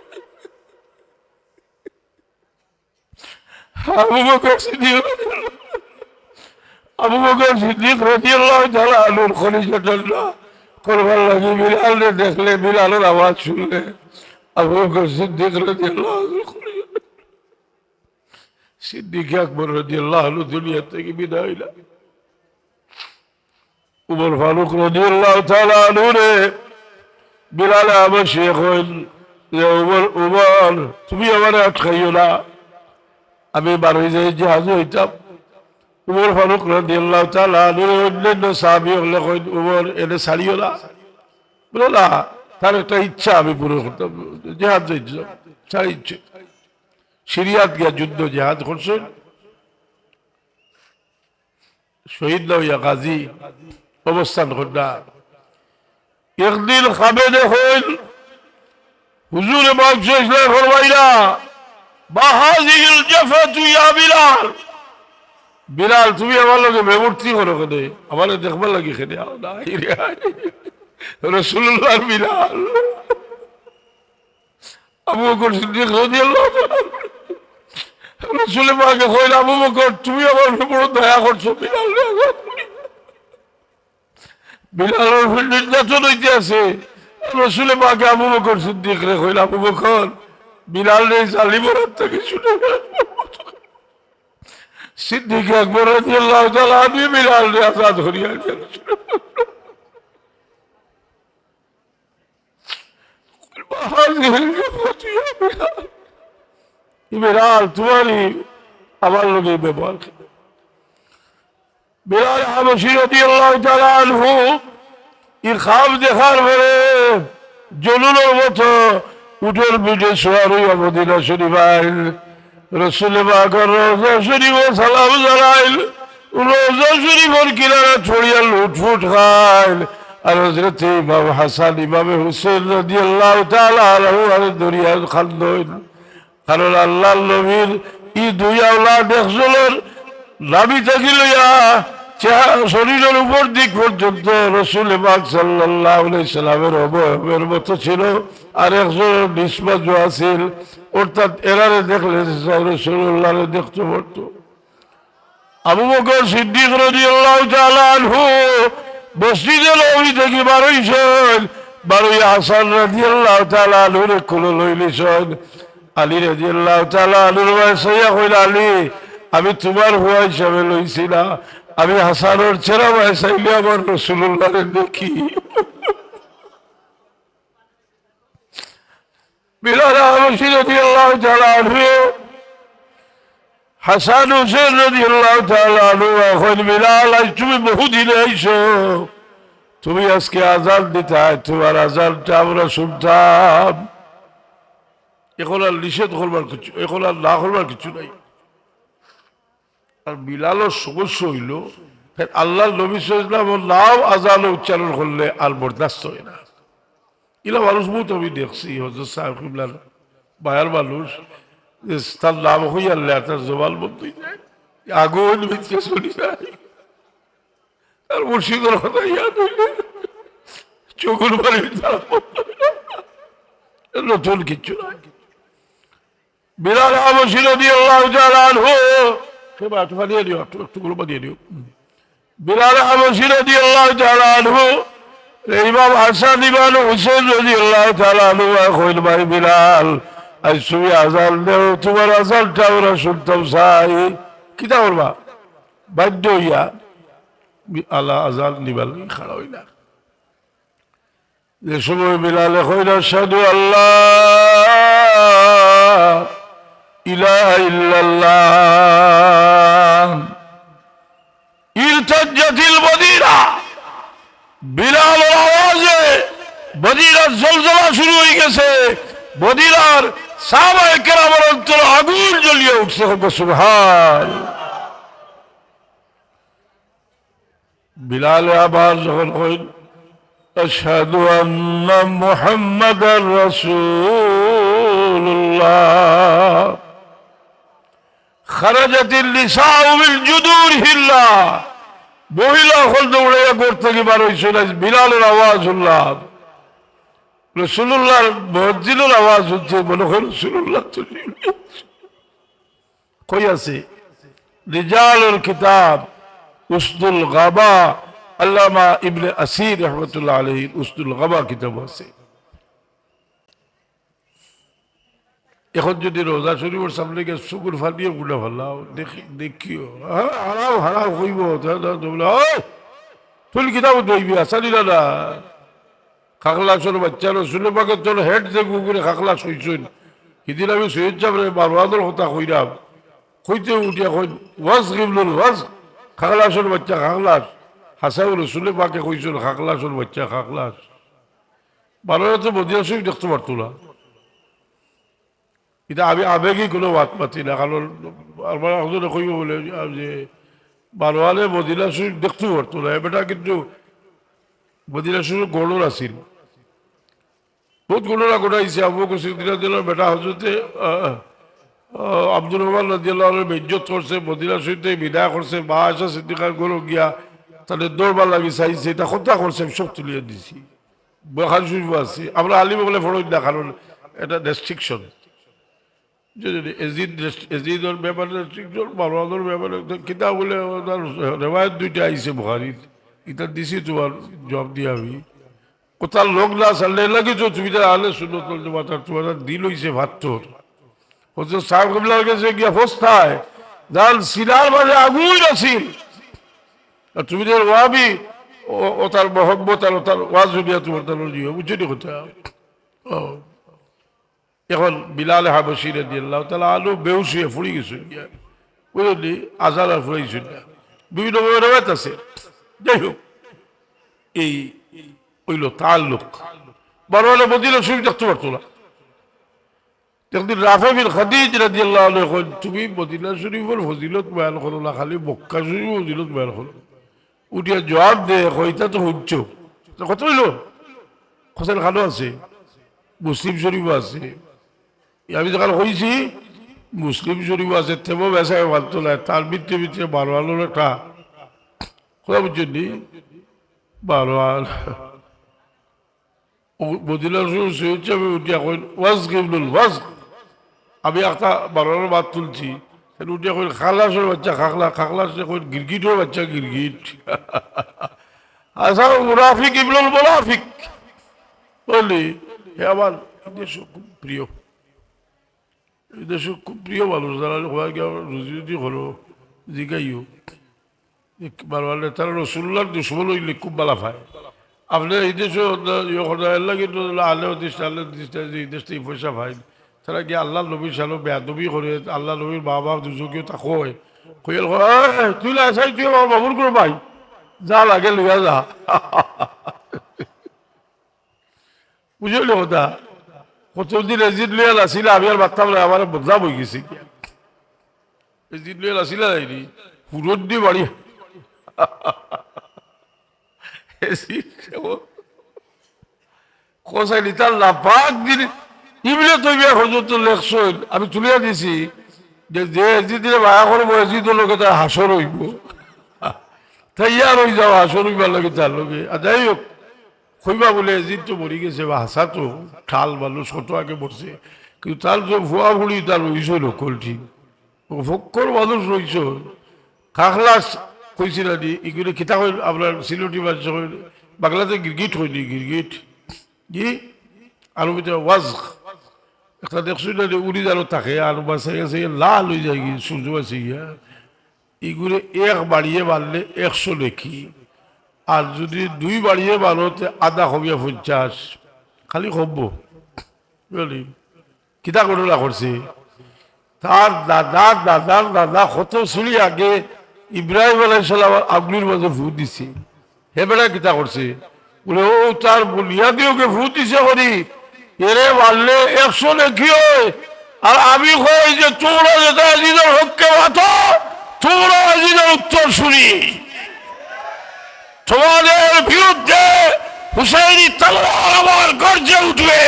আবু বকর সিদ্দিক রাদিয়াল্লাহু তাআলা আনহুর খলিফাতুল্লাহ করবার লাগি বিলালে দেখলে, বিলালের আওয়াজ শুনলে আবু বকর সিদ্দিক রাদিয়াল্লাহু আনহু সিদ্দিক আকবর রাদিয়াল্লাহু আনহু দুনিয়া থেকে বিদায় হইলেন। উমর ফারুক রাদিয়াল্লাহু তাআলা আনহু রে বিলাল হাবশী কইল যে উমর তুমি আমারে আটকাইও না, আমি বারোই যাই জাহাজে হইতাম। উমর ফারুক রাদিয়াল্লাহু তাআলা আনহু অন্যান্য সাহাবী হলে কইল উমর এনে ছাড়িও না। বলে না, তার একটা ইচ্ছা আমি পুরো করতাম, জাহাজ যাইতাম, ছাড়ি ইচ্ছে। সিরিয়াত গিয়া যুদ্ধ জাহাজ করছেন, শহীদ না হইয়া গাজী অবস্থান কন্যা। একদিন খাবেদে হইল হুজুরে মাংস ইসলাম ফরমাইলা বাহাজিল জাফাতু ইয়া বিলাল, বিলাল তুমি আমার লগে বেমূর্তি করো কেনে, আমার দেখবার লাগি খেনে রাসূলুল্লাহর বিলাল। আবু বকর সিদ্দিক রাদিয়াল্লাহু তাআলা রাসূল পাকে কইল, আবু বকর তুমি আমার উপর দয়া করছো, বিলাল বিলালের উপর নির্যাতন হইতে আছে। রাসূল পাকে আবু বকর সিদ্দিক রে কইল, আবু বকর বিলাল রে জালিমের হাত থেকে ছুটে সিদ্দিক আকবর রাদিয়াল্লাহু তাআলা আনহু বিলাল রে আজাদ করিয়া দিলেন। বিলাল তোমারই আমার লোকে ব্যবহার করে। বিলাল হাবশী রাদিয়াল্লাহু তাআলা আনহু এই খাব দেখার পরে জলুলের মতো উটের পিঠে সওয়ার হইয়া মদিনা শরীফ আইল। রাসূল পাকের রওজা শরীফে সালাম জানাইল, রওজা শরীফের কিনারে ছড়িয়া লুটফুট খাইল। আর হযরত ইমাম হাসান ইমাম হুসাইন রাদিয়াল্লাহু তাআলা আনহু আর দরিয়া খান্দইল। কারণ আল্লাহর নবীর এই দুই আওলাদ একজনের নাভি থেকে লইয়া শরীরের উপর দিক পর্যন্ত রাসূল পাক সাল্লাল্লাহু আলাইহি সাল্লামের অবয়বের মতো ছিল, আর একজনের নিসবত ছিল, অর্থাৎ এরারে দেখলে রাসূলুল্লাহরে দেখতে পারতো। আবু বকর সিদ্দিক রাদিয়াল্লাহু তাআলা আনহু মসজিদে নববী থেকে বারোইছেন, বারোই হাসান রাদিয়াল্লাহু তাআলা আনহুরে কোলে লইলেছেন। আলী রাদিয়াল্লাহু তাআলা আনহুর বয়সইয়া কইল, আলী আমি তোমার হুয়া হিসাবে লইছি না, আমি হাসানের ছেড়া বয়সাইলে আমার রাসূলুল্লাহরে দেখি। বিলাল হাবশী রাদিয়াল্লাহু তাআলা আনহু হাসান হুসেন রাদিয়াল্লাহু তাআলা আনহু এখন বিলাল আজ তুমি বহুদিনে আইছো, তুমি আজকে আজান দিতে, তোমার আজানটা আমরা শুনতাম। এখন আর নিষেধ করবার কিছু, এখন আর না করবার কিছু নাই। আর বিলালের সমস্যা হইল আল্লাহর নবী সাল্লাল্লাহু আলাইহি ওয়াসাল্লামের নাম আজানে উচ্চারণ করলে আর বরদাস্ত হয় না। এলা মানুষ বহুত আমি দেখছি, হযরত সাহেব কিবলার বায়ার মানুষ তার নাম হইয়ালে তার জবান বন্ধ হয়ে যায়, আগুন ভিতরে চলে যায়। তার মুর্শিদের কথা ইয়াদ হইলে চোখের বাড়ি নতুন কিচ্ছু নাই। বিলাল হাবশী রাদিয়াল্লাহু তাআলা আনহু বিলাল হাবশী রাদিয়াল্লাহু তাআলা আনহু ইমাম হাসান ইমাম হুসেন রাদিয়াল্লাহু তাআলা আনহু কইল ভাই বিলাল আজ তুমি আজান দেও তোমার আজানটা ওরা শুনতাম চাই কিতা করবা বাধ্য হইয়া আল্লাহ আজান নিবার খাড়া হইলা যে সময় বিলালে কইল আশহাদু আল্লাহ ইলাহা ইল্লাল্লাহ ইরতাজ্জাতিল মদিনা বিলালের আওয়াজে মদিনার জলজলা শুরু হয়ে গেছে মদিনার সাহাবায়ে কেরামের অন্তরে আগুন জ্বলিয়ে উঠছে সুবহানাল্লাহ বিলাল আবার যখন কইল আশহাদু আন্না মুহাম্মাদার রাসূলুল্লাহ খারাজাতিল নিসাউ বিল জুদুরিহিল্লাহ মহিলা হল দৌড়ে ঘর থেকে বার হয়েছিল বিলালের আওয়াজ শুনলাম রাসূলুল্লাহর মুয়াজ্জিনের আওয়াজ হচ্ছে মনে হয় রাসূলুল্লাহ কই আছে রিজালুল কিতাব উসদুল গাবা আল্লামা ইবনে আসির রাহমাতুল্লাহ আলাইহি উসদুল গাবা কিতাব আছে এখন যদি রোজা শরীফের সামনে গিয়ে শুকুর ফাটিয়ে গুলা ফেলাও দেখিও হারাও হারাও হইব তুল কিতাব দইবি আসানি দাদা খাকলাসের বাচ্চার শুনে পাকে তোর হেড যে গুগুরে খাকলাস হইছেন সেদিন আমি সৈয়দ সাহেবের বারোয়াদর কথা কইরাম কইতে উঠিয়া কই ওয়াজ গিবলুল ওয়াজ খাকলাসের বাচ্চা খাকলাস হাসাউল শুনে পাকে কইছেন খাকলাসের বাচ্চা খাকলাস বারোয়া তো মদিনা শরীফ দেখতে পারতো না এটা আমি আবেগই কোনো বাদ পাতি না কারণ আমার একজনে কইব বলে যে বারোয়ালে মদিনা শরীফ দেখতে পারতো না এবারটা কিন্তু মদিনা শরীফ গৌড়র আসিল বহুত গৌড়রা গোটাইছে আবু বকর সিদ্দিকের বেটা হজরতে আব্দুর রহমান রাদিয়াল্লাহু আনহু বেজ্জত করছে মদিনা শরীফে বিদায় করছে মা আয়েশা সিদ্দিকার গরু গিয়া তাদের দরবার লাগি চাইছে এটা কথা করছে সব তুলিয়ে দিছি বুখারী শরীফ আছে আমরা আলিম বলে ফরজ না কারণ এটা রেস্ট্রিকশন এজিদের ব্যাপারে রেস্ট্রিকশন মারওয়ানের ব্যাপারে কিতাব বলে রেওয়ায়ত দুইটা আইছে বুখারীর এটা দিছি তোমার জবাব দিয়ে আমি কোথাও লোক না চাললে লাগে তো তুমি আলে শুনো তোমার দিল হইছে ভাত্তর হচ্ছে সাহেব কবিলার কাছে গিয়া ফস্তায় যার সিনার মাঝে আগুন আছিল আর তুমি ওয়াবি ও তার মহব্বত আর তার ওয়াজ হইয়া তোমার তার বুঝছো নি কথা এখন বিলাল হাবশী রাদিয়াল্লাহু তাআলা আনহু বেহুশ হয়ে পড়ে গেছেন বুঝলি আজান আর ফুরাইছেন না বিভিন্ন রেওয়ায়াত আছে যাই হোক এই হইল তাল্লুক বারোয়ালে মদিনা শরীফ দেখতে পারতো না একদিন রাফে বিন খাদিজ রাদিয়াল্লাহু আনহু তুমি মদিনা শরীফের ফজিলত বয়ান করো না খালি মক্কা শরীফের ফজিলত বয়ান করো উঠিয়া জবাব দে কইতা তো শুনছ কত হইল হোসেন খানও আছে মুসলিম শরীফও আছে আমি যখন কইছি মুসলিম শরীফ আছে তেমন বেসায় ভাবতো না তার ভিতরে ভিতরে বারোয়ানোর একটা কথা বুঝছেন নি বারোয়ান মদিনা শরীফ সৈয়দ সাহেব উঠিয়া কইন ওয়াজ গিবলুল ওয়াজ আমি একটা বারোয়ানোর বাদ তুলছি উঠিয়া কইন খাকলাসের বাচ্চা খাকলা খাকলাসে কইন গিরগিটের বাচ্চা গিরগিট আচ্ছা মুনাফিক ইবনুল মুনাফিক বললি হে আমার দেশ খুব প্রিয় এই দেশ খুব প্রিয় মানুষ যারা রুজি হলো জিগাইও বারোয়ালে তারা রসুল্লার দুশ্মন হইলে খুব বালা পায় আপনার এই দেশে কিন্তু আল্লাহ এই দেশটা এই পয়সা পাই তারা গিয়ে আল্লাহ নবীর সালো বেয়াদবি করে আল্লাহ নবীর বাবা দুজকেও তা কয় কইল তুই আসাই তুই আমার বাবুর করে ভাই যা লাগে লইয়া যা বুঝলি কথা কতদিন এজিদ লইয়া আসিল আমি আর বার্তাম না আমার বদলাম হয়ে গেছি এজিদ লইয়া আসিল যাইনি পুরোর দিয়ে বাড়ি কষাইলি তার লাফাক দিন ইবলে তৈরি হজরত লেখছইল আমি তুলিয়া দিছি যে যে এজিদিনে মায়া করবো এজিদের লোকে তার হাসর হইব তাই আর হয়ে যাও হাসর হইবার লাগে তার লোকে আর যাই হোক কইবা বলে এজিদ তো মরি গেছে বা হাসা তো ঠাল মানুষ কত আগে মরছে কিন্তু তার যে ভুয়া ভুড়ি তার রইছ নকল ঠিক ফক্কর মানুষ রইছ খাখলাস কইছিল এগুলো কিতাব আপনার সিলটি বাচ্চা বাংলাতে গিরগিট হয়নি গিরগিট জি আলু ভিতরে ওয়াজ একটা দেখছি না যে উড়ি জানো থাকে আর বাসায় গেছে লাল হয়ে যায় গিয়ে সূর্য আছে গিয়া এগুলো এক বাড়িয়ে বাড়লে 100 লেখি আর যদি 2 বাড়িয়ে বাড়োতে আধা হবিয়া 50 খালি হব বুঝলি কিতা ঘটনা করছে তার দাদার দাদার দাদা কত শুনি আগে ইব্রাহিম আলাইসাল্লাম আগুনের মাঝে ভূত দিছে হে বেড়া কিতা করছে বলে ও তার বুনিয়াদি ওকে ভূত দিছে করি এরে মারলে 100 লেখি হয় আর আমি কই যে তোমরা যেটা আজিজের হককে মাথো তোমরা আজিজের উত্তর শুনি তোমাদের বিরুদ্ধে হুসাইনি তলোয়ার আমার গর্জে উঠবে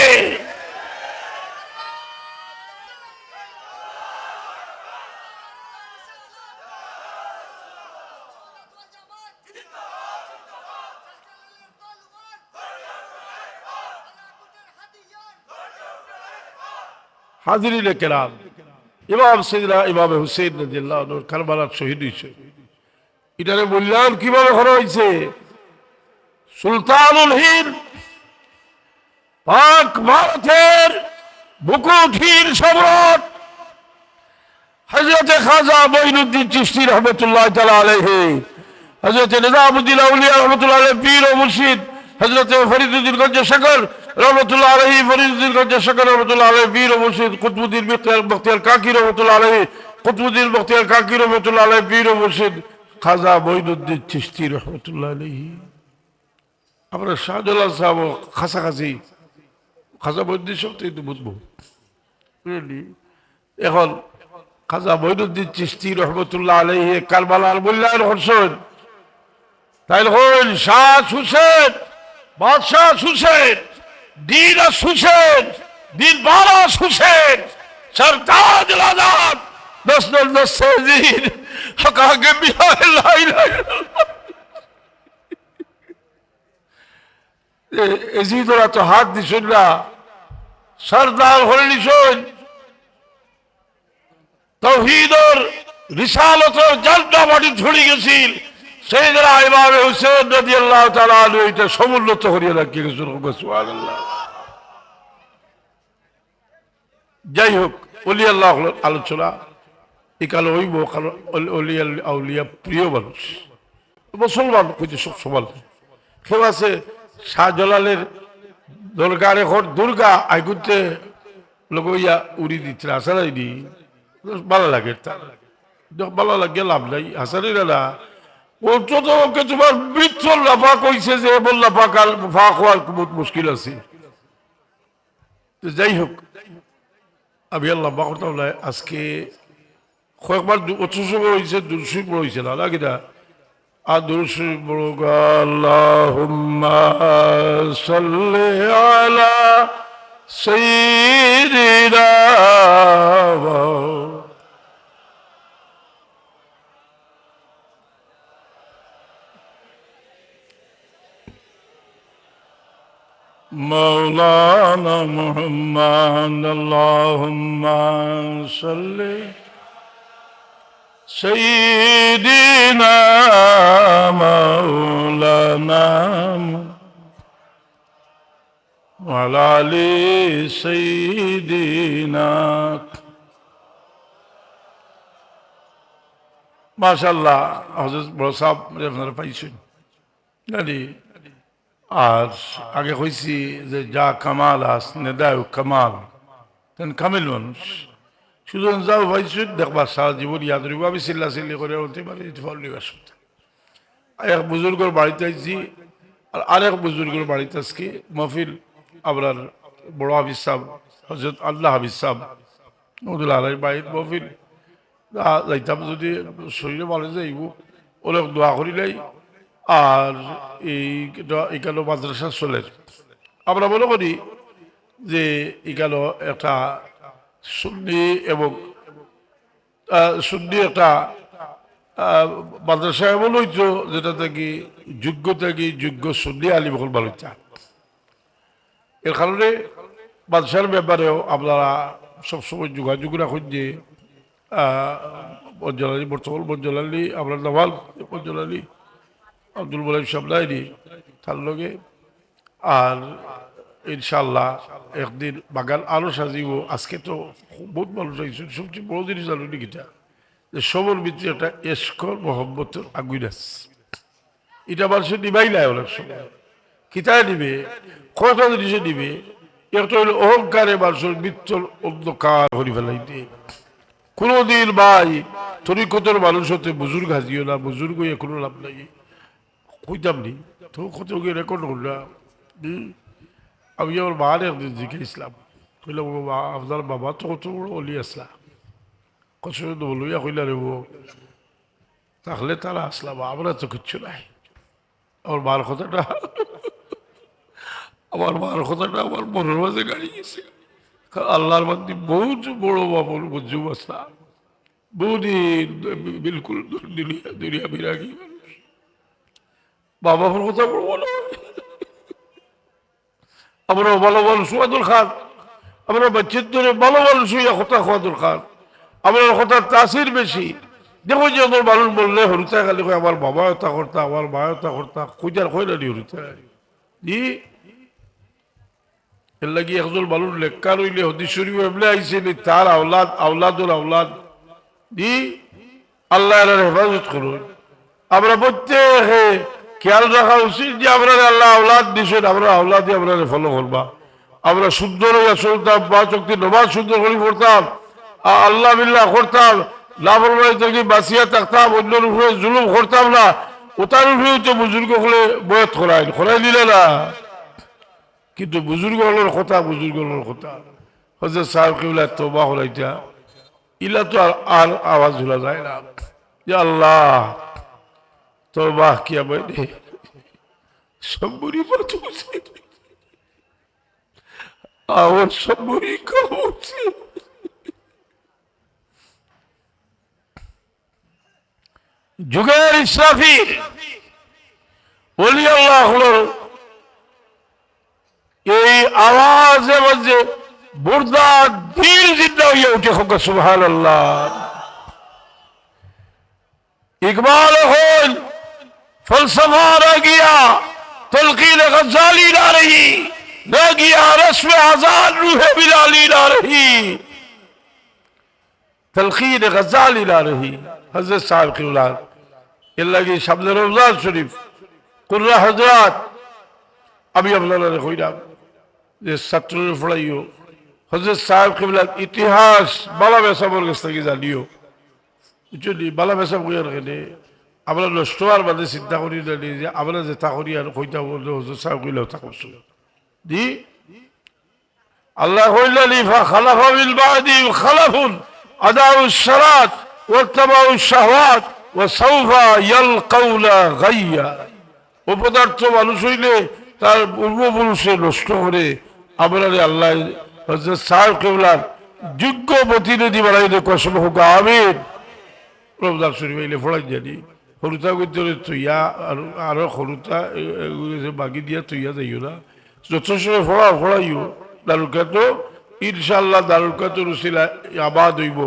হাজিরিন কেরাম ইমাম সাইয়েদনা ইমাম হুসাইন রাদিয়াল্লাহু আনহু কারবালার শহীদ হয়েছে এটারে মূল্যায়ন কিভাবে করা হয়েছে সুলতানুল হিন্দ পাক ভারতের মুকুটহীন সম্রাট হযরত খাজা মঈনুদ্দিন চিশতি রাহমাতুল্লাহ তাআলা আলাইহি হযরত নিজামুদ্দিন আউলিয়া রাহমাতুল্লাহ আলাইহি পীর ও মুর্শিদ হযরত ফরিদুদ্দিন গঞ্জ শকর রহমতুল্লাহ আলাইহি ফরিদুদ্দিন গঞ্জ শকর রহমতুল্লাহ আলাইহি পীর ও মুর্শিদ কুতুবউদ্দিন বখতিয়ার কাকি রহমতুল্লাহ আলাইহি কুতুবউদ্দিন বখতিয়ার কাকি রহমতুল্লাহ আলাইহি পীর ও মুর্শিদ খাজা মঈনুদ্দিন চিশতি রহমতুল্লাহ আলাইহি আমরা শাহজালাল সাহেব কাছাকাছি খাজা মঈনুদ্দিন সবটাই তো বুঝবো বুঝলি এখন খাজা মঈনুদ্দিন চিশতি রহমতুল্লাহ আলাইহি কারবালার মূল্যায়ন করছেন তাই হল শাহ হুসেন বাদশাহ হুসেন دین حسین دین باراس حسین سرتاج العذاب نسل النصر دین حقاق بیاء لا الہ الا اللہ এজিদরা তো হাত দিছেন না সরদার হলে নিছেন তাওহীদের রিসালাতের জান্ডা মাটি ছড়ি গেছিল সাইয়েদনা ইমাম হুসেন রাদিয়াল্লাহু তাআলা আনহু এটা সমুন্নত করিয়া রাখিয়ে গেছেন সুবহানাল্লাহ যাই হোক ওলি আল্লাহ আলোচনা একালে হইব কারণ ওলি আউলিয়া প্রিয় মানুষ মুসলমান কইতে সব সমান কেউ আছে শাহজালালের দরকার এখন দুর্গা আইগুতে লোক ইয়া উড়ি দিচ্ছে আসারাই দি ভালো লাগে তার ভালো লাগে লাভ নাই আসারি না ও তো তোকে তোমার মৃত্যুর লাফা কইছে যে বললা ফাঁকা ফাঁক হওয়ার বহুত মুশকিল আছে তো যাই হোক আমি আল্লাহ বাকরতাল্লাহ আজকে কয়েকবার অথচ হয়েছে দুরশরীফ হয়েছে না কিনা আর দুরশরীফ বড় আল্লাহুম্মা সাল্লি আলা সাইয়্যিদিনা مولانا محمد اللهم صل سيدنا مولانا وعلى آل سيدنا ما شاء الله حضرت বড় সাহেব আপনারা পাইছেন জানি আর আগে কইছি যে যা কামাল আস নেদায় কামাল তেন কামিল মানুষ শুধু যাও ভাইছুন দেখবা সারা জীবন ইয়াদ রইব আমি চিল্লা চিল্লি করে বলতে পারি ফল নিবাস এক বুজুর্গর বাড়িতে আইছি আর আরেক বুজুর্গর বাড়িতে আজকে মহফিল আপনার বড় হাফিজ সাহেব হজরত আল্লাহ হাফিজ সাহেব মহদুল্লাহ আলাই বাড়ির মহফিল যাইতাম যদি শরীরে ভালো যাইব ওরা দোয়া করিলাই আর এইখানে মাদ্রাসা চলে আমরা মনে করি যে এখানে একটা সুন্নি এবং সুন্নি একটা মাদ্রাসা এমন হইতো যেটা থেকে যোগ্য সুন্নি আলিম হল ভালো চান এর কারণে মাদ্রাসার ব্যাপারেও আপনারা সবসময় যোগাযোগ রাখুন যে বঞ্জলালি বর্তমান বঞ্জলালি আপনার নওয়াল বঞ্জলালি আব্দুল মোলাইম সাহেব লাইনি তার লগে আর ইনশাল্লাহ একদিন বাগান আরো সাজিব। আজকে তো বহুত মানুষ আইসুন, সবচেয়ে বড় জিনিস জানো কিটা যে সবর ভিতরে একটা এসকর মোহাম্মতের আগুন আছে। এটা মানুষের নিবাই নাই অনেক সময়। কিতায় নিবে, কয়টা জিনিসে নিবে। একটা হইল অহংকারে মানুষের মৃত্যুর অন্ধকার হরি ফেলাইতে। কোনদিন ভাই তরিকতর মানুষ হতে বুজুর্গ হাজিও না, বুজুর্গ হইয়া কোনো লাভ নাই। কইতাম নি তো কত রেকর্ড করলাম। আমি আমার মার একদিন জিজ্ঞেসলাম, কইলাম আপনার বাবা তো কত বড় অলি আসলা, কত বলুয়া কইলা রে তাহলে তারা আসলাম, আমরা তো কিচ্ছু নাই। আমার মার কথাটা আমার মনের মাঝে গাড়ি গেছে। আল্লাহর মধ্যে বহুত বড় বাবুর মঞ্জুম আসলাম, বহুদিন বিলকুল দুনিয়া বিরাগী মানুষ। বাবার কথা বলবো না। আমরা ভালো ভালো সুয়াদুল খান, আমরা বাচ্চার ধরে ভালো ভালো শুয়ে কথা খাওয়া দরকার। আমার কথার তাসির বেশি। দেখো যে আমার মানুষ বললে হরুতা খালি কয় আমার বাবা হত্যা করতা, আমার মা হত্যা করতা, কইতার কই না হরুতা জি। এর লাগি একজন মানুষ লেখা রইলে হদিস শরীফ এমনি আইসে তার আওলাদ আওলাদুল আওলাদ জি আল্লাহ হেফাজত করুন। আমরা প্রত্যেকে খেয়াল রাখা উচিত যে আমরা আল্লাহ আওলাদ দিছেন, আমরা আওলাদই আমরা ফলো করবা। আমরা সুন্দর হইয়া চলতাম, 5 ওয়াক্ত নামাজ সুন্দর করে পড়তাম, আল্লাহ বিল্লাহ করতাম, লাভরবাহী থেকে বাঁচিয়া থাকতাম, অন্যের উপরে জুলুম করতাম না। ওটার উপরেও তো বুজুর্গ হলে বয়ত করাই দিলে না। কিন্তু বুজুর্গ হলের কথা হজরত সাহেব কেবলা তওবা হলাইতা ইলা তো আর আওয়াজ ঝুলা যায় না যে আল্লাহ তওবা কিয়া বইনে সবুরি বাত উচিত, আমার সবুরি কম উচিত। যুগের ইসরাফিল ওলি আল্লাহ হলো এই আওয়াজে মধ্যে বুর্দা দিল জিন্দা হইয়া উঠে হোক সুবহানাল্লাহ। ইকবাল হল ফলসফা রহ গিয়া, তলকিন গজালি না রহি, রহ গিয়া রস্ম আজান রূহ বিলালি না রহি, তলকিন গজালি না রহি। হযরত সাহেব কিবলা এর লাগি সামনে রমজান শরীফ কুররা হযরত আমি আপনারা কইলাম যে ছাত্রের পড়াইও হযরত সাহেব কিবলার ইতিহাস বালা বেসাবর কাছ থেকে জানিও বুঝলি। বালা বেসাব কইয়ার কেনে আমরা নষ্ট আর বাদে চিন্তা করি জানি যে আমরা যে তা করি আর কইতা বললে হযরত সাহেব কইলেও তা করছো দি আল্লাহ কইলানি ফাখালাফা মিন বাদি খালাফুন আদাউস সালাত ওয়াত্তাবাউস শাহওয়াত ওয়া সাউফা ইয়ালকাউনা গাইয়া। অপদার্থ মানুষ হইলে তার পূর্বপুরুষে নষ্ট করে আমরা আল্লাহ হযরত সাহেব কিবলার যোগ্য প্রতিনিধি বানাই দে কসম হোক আমিন। রমজান শরীফ আইলে ফড়াই জানি হরুতা গদ্যরে তৈয়া আরো হরুতা বাগি দিয়া তৈয়া যাইও না, যত সময় ফড়াইও দারুকাত ইনশাআল্লাহ দারুকাত রসিলা আবাদ হইব।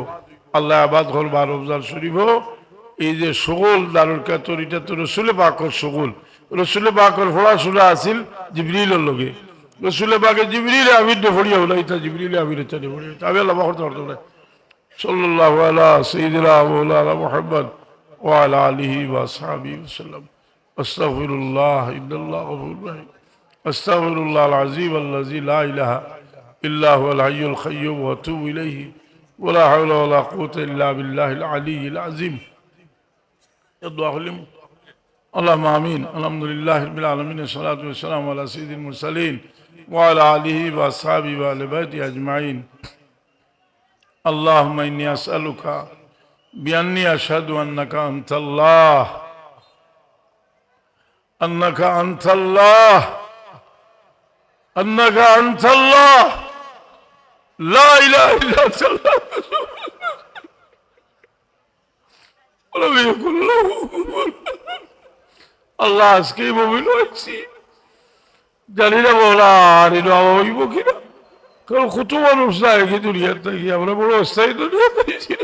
আল্লাহ আবাদ করবা রমজান শরীফ। এই যে সগল দারুকাতর এটা তো রসুলে পাকর সগল, রসুলে পাকর পড়াশোনা আছিল জিবরিলের লগে। রসুলে পাকে জিবরিলে আমির ফড়িয়া হলো এটা জিবরিলে আমির চানি ফড়িয়া আমি আল্লাহ করতে পারতাম না। সাল্লাল্লাহু আলা সাইয়্যিদিনা মাওলানা মুহাম্মদ ওয়া আলা আলিহি ওয়া আসহাবিহি ওয়াসাল্লাম। আস্তাগফিরুল্লাহ ইন্নাল্লাহু গফুরুর রহিম। আস্তাগফিরুল্লাহ আল আযীম আল্লাযী লা ইলাহা ইল্লা হুয়াল হাইয়ুল কাইয়্যুম ওয়া আতুবু ইলাইহি ওয়া লা হাওলা ওয়া লা কুওয়াতা ইল্লা বিল্লাহিল আলিয়্যিল আযীম। اللهم آمين. الحمد لله رب العالمين، الصلاة والسلام على سيد المرسلين وعلى آله وأصحابه وآل بيته أجمعين. اللهم إني أسألك بأني أشهد أنك أنت الله، أنك أنت الله، أنك أنت الله، لا إله إلا أنت الله ولم يكن له كفوا আল্লাহ আজকেই মুমিন হয়েছি, জানি না বলা আর হইব কিনা। কারণ কত মানুষ নাই কি দুনিয়ার থাকি, আমরা বড় অস্থায়ী দুনিয়া পাইছি।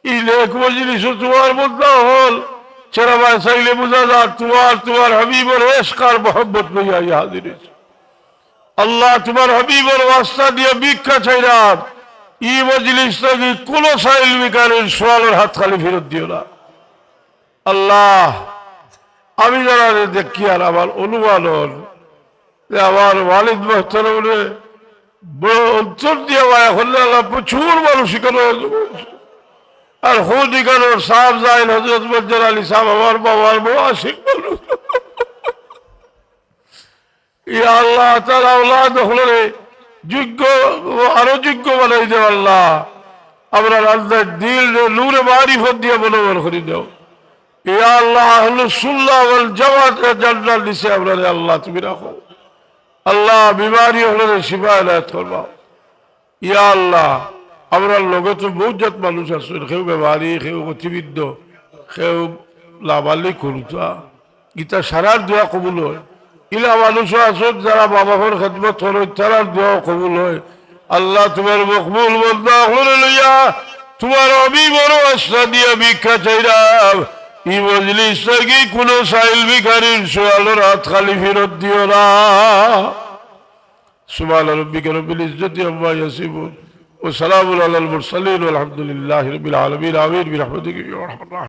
এই লেখ জিনিস তোমার মধ্যে হল চেরাবায় চাইলে বোঝা যায় তোমার হাবিবর এশকার মোহাম্মত লইয়া ইয়া হাজির হয়েছে। আল্লাহ তোমার হাবিবর ওয়াস্তা দিয়ে ভিক্ষা চাইলাম, ই মজলিস থেকে কোন সাইল বিকারের সোয়ালের হাত খালি ফেরত দিও না। আল্লাহ আমি যারা দেখি আর আমার অনুমান যে আমার ওয়ালিদ মোহতারামে বড় অন্তর দিয়ে মায়া করলে আল্লাহ প্রচুর মানুষ এখানে আর খুদ এখানে সাহেব জাইন হজরত মজ্জার আলী সাহেব আমার বাবার বড় আশিক মানুষ। ইয়া আল্লাহ তাআলা আওলাদ হলে যোগ্য আরো যোগ্য বানাই দেও আল্লাহ। আমরা আল্লাহ দিল নূরে মারিফত দিয়ে মনোবল করে দাও। ইয়া আল্লাহ আহলুস সুন্নাহ ওয়াল জামাত জান্নাত দিছে আমরা আল্লাহ তুমি রাখো। আল্লাহ বিমারি হলে শিফা এনায়েত করবাও। ইয়া আল্লাহ আমরা লগে তো বহুত জাত মানুষ আছে, কেউ বেমারি, কেউ অতিবিদ্ধ, কেউ লাভালি করুতা, ইটা সারার দোয়া কবুল হয়। ইলা মানুষও আছে যারা বাবাহর খেদমত করে তারার দোয়া কবুল হয়। আল্লাহ তোমার মকবুল বন্দা হলে লইয়া তোমার অবিবর আশ্রা দিয়া ভিক্ষা চাইলাম, ই মজলিস থেকে কোন সাইল ভিখারির সোয়ালের হাত খালি ফেরত দিও না। সুবহান রাব্বিকা রব্বিল ইজ্জাতি আম্মা ইয়াসিফুন ওয়া সালামুন আলাল মুরসালিন ওয়াল হামদুলিল্লাহি রাব্বিল আলামিন। আমিন বিরহমাতিকা ইয়া আরহামার রাহিমিন।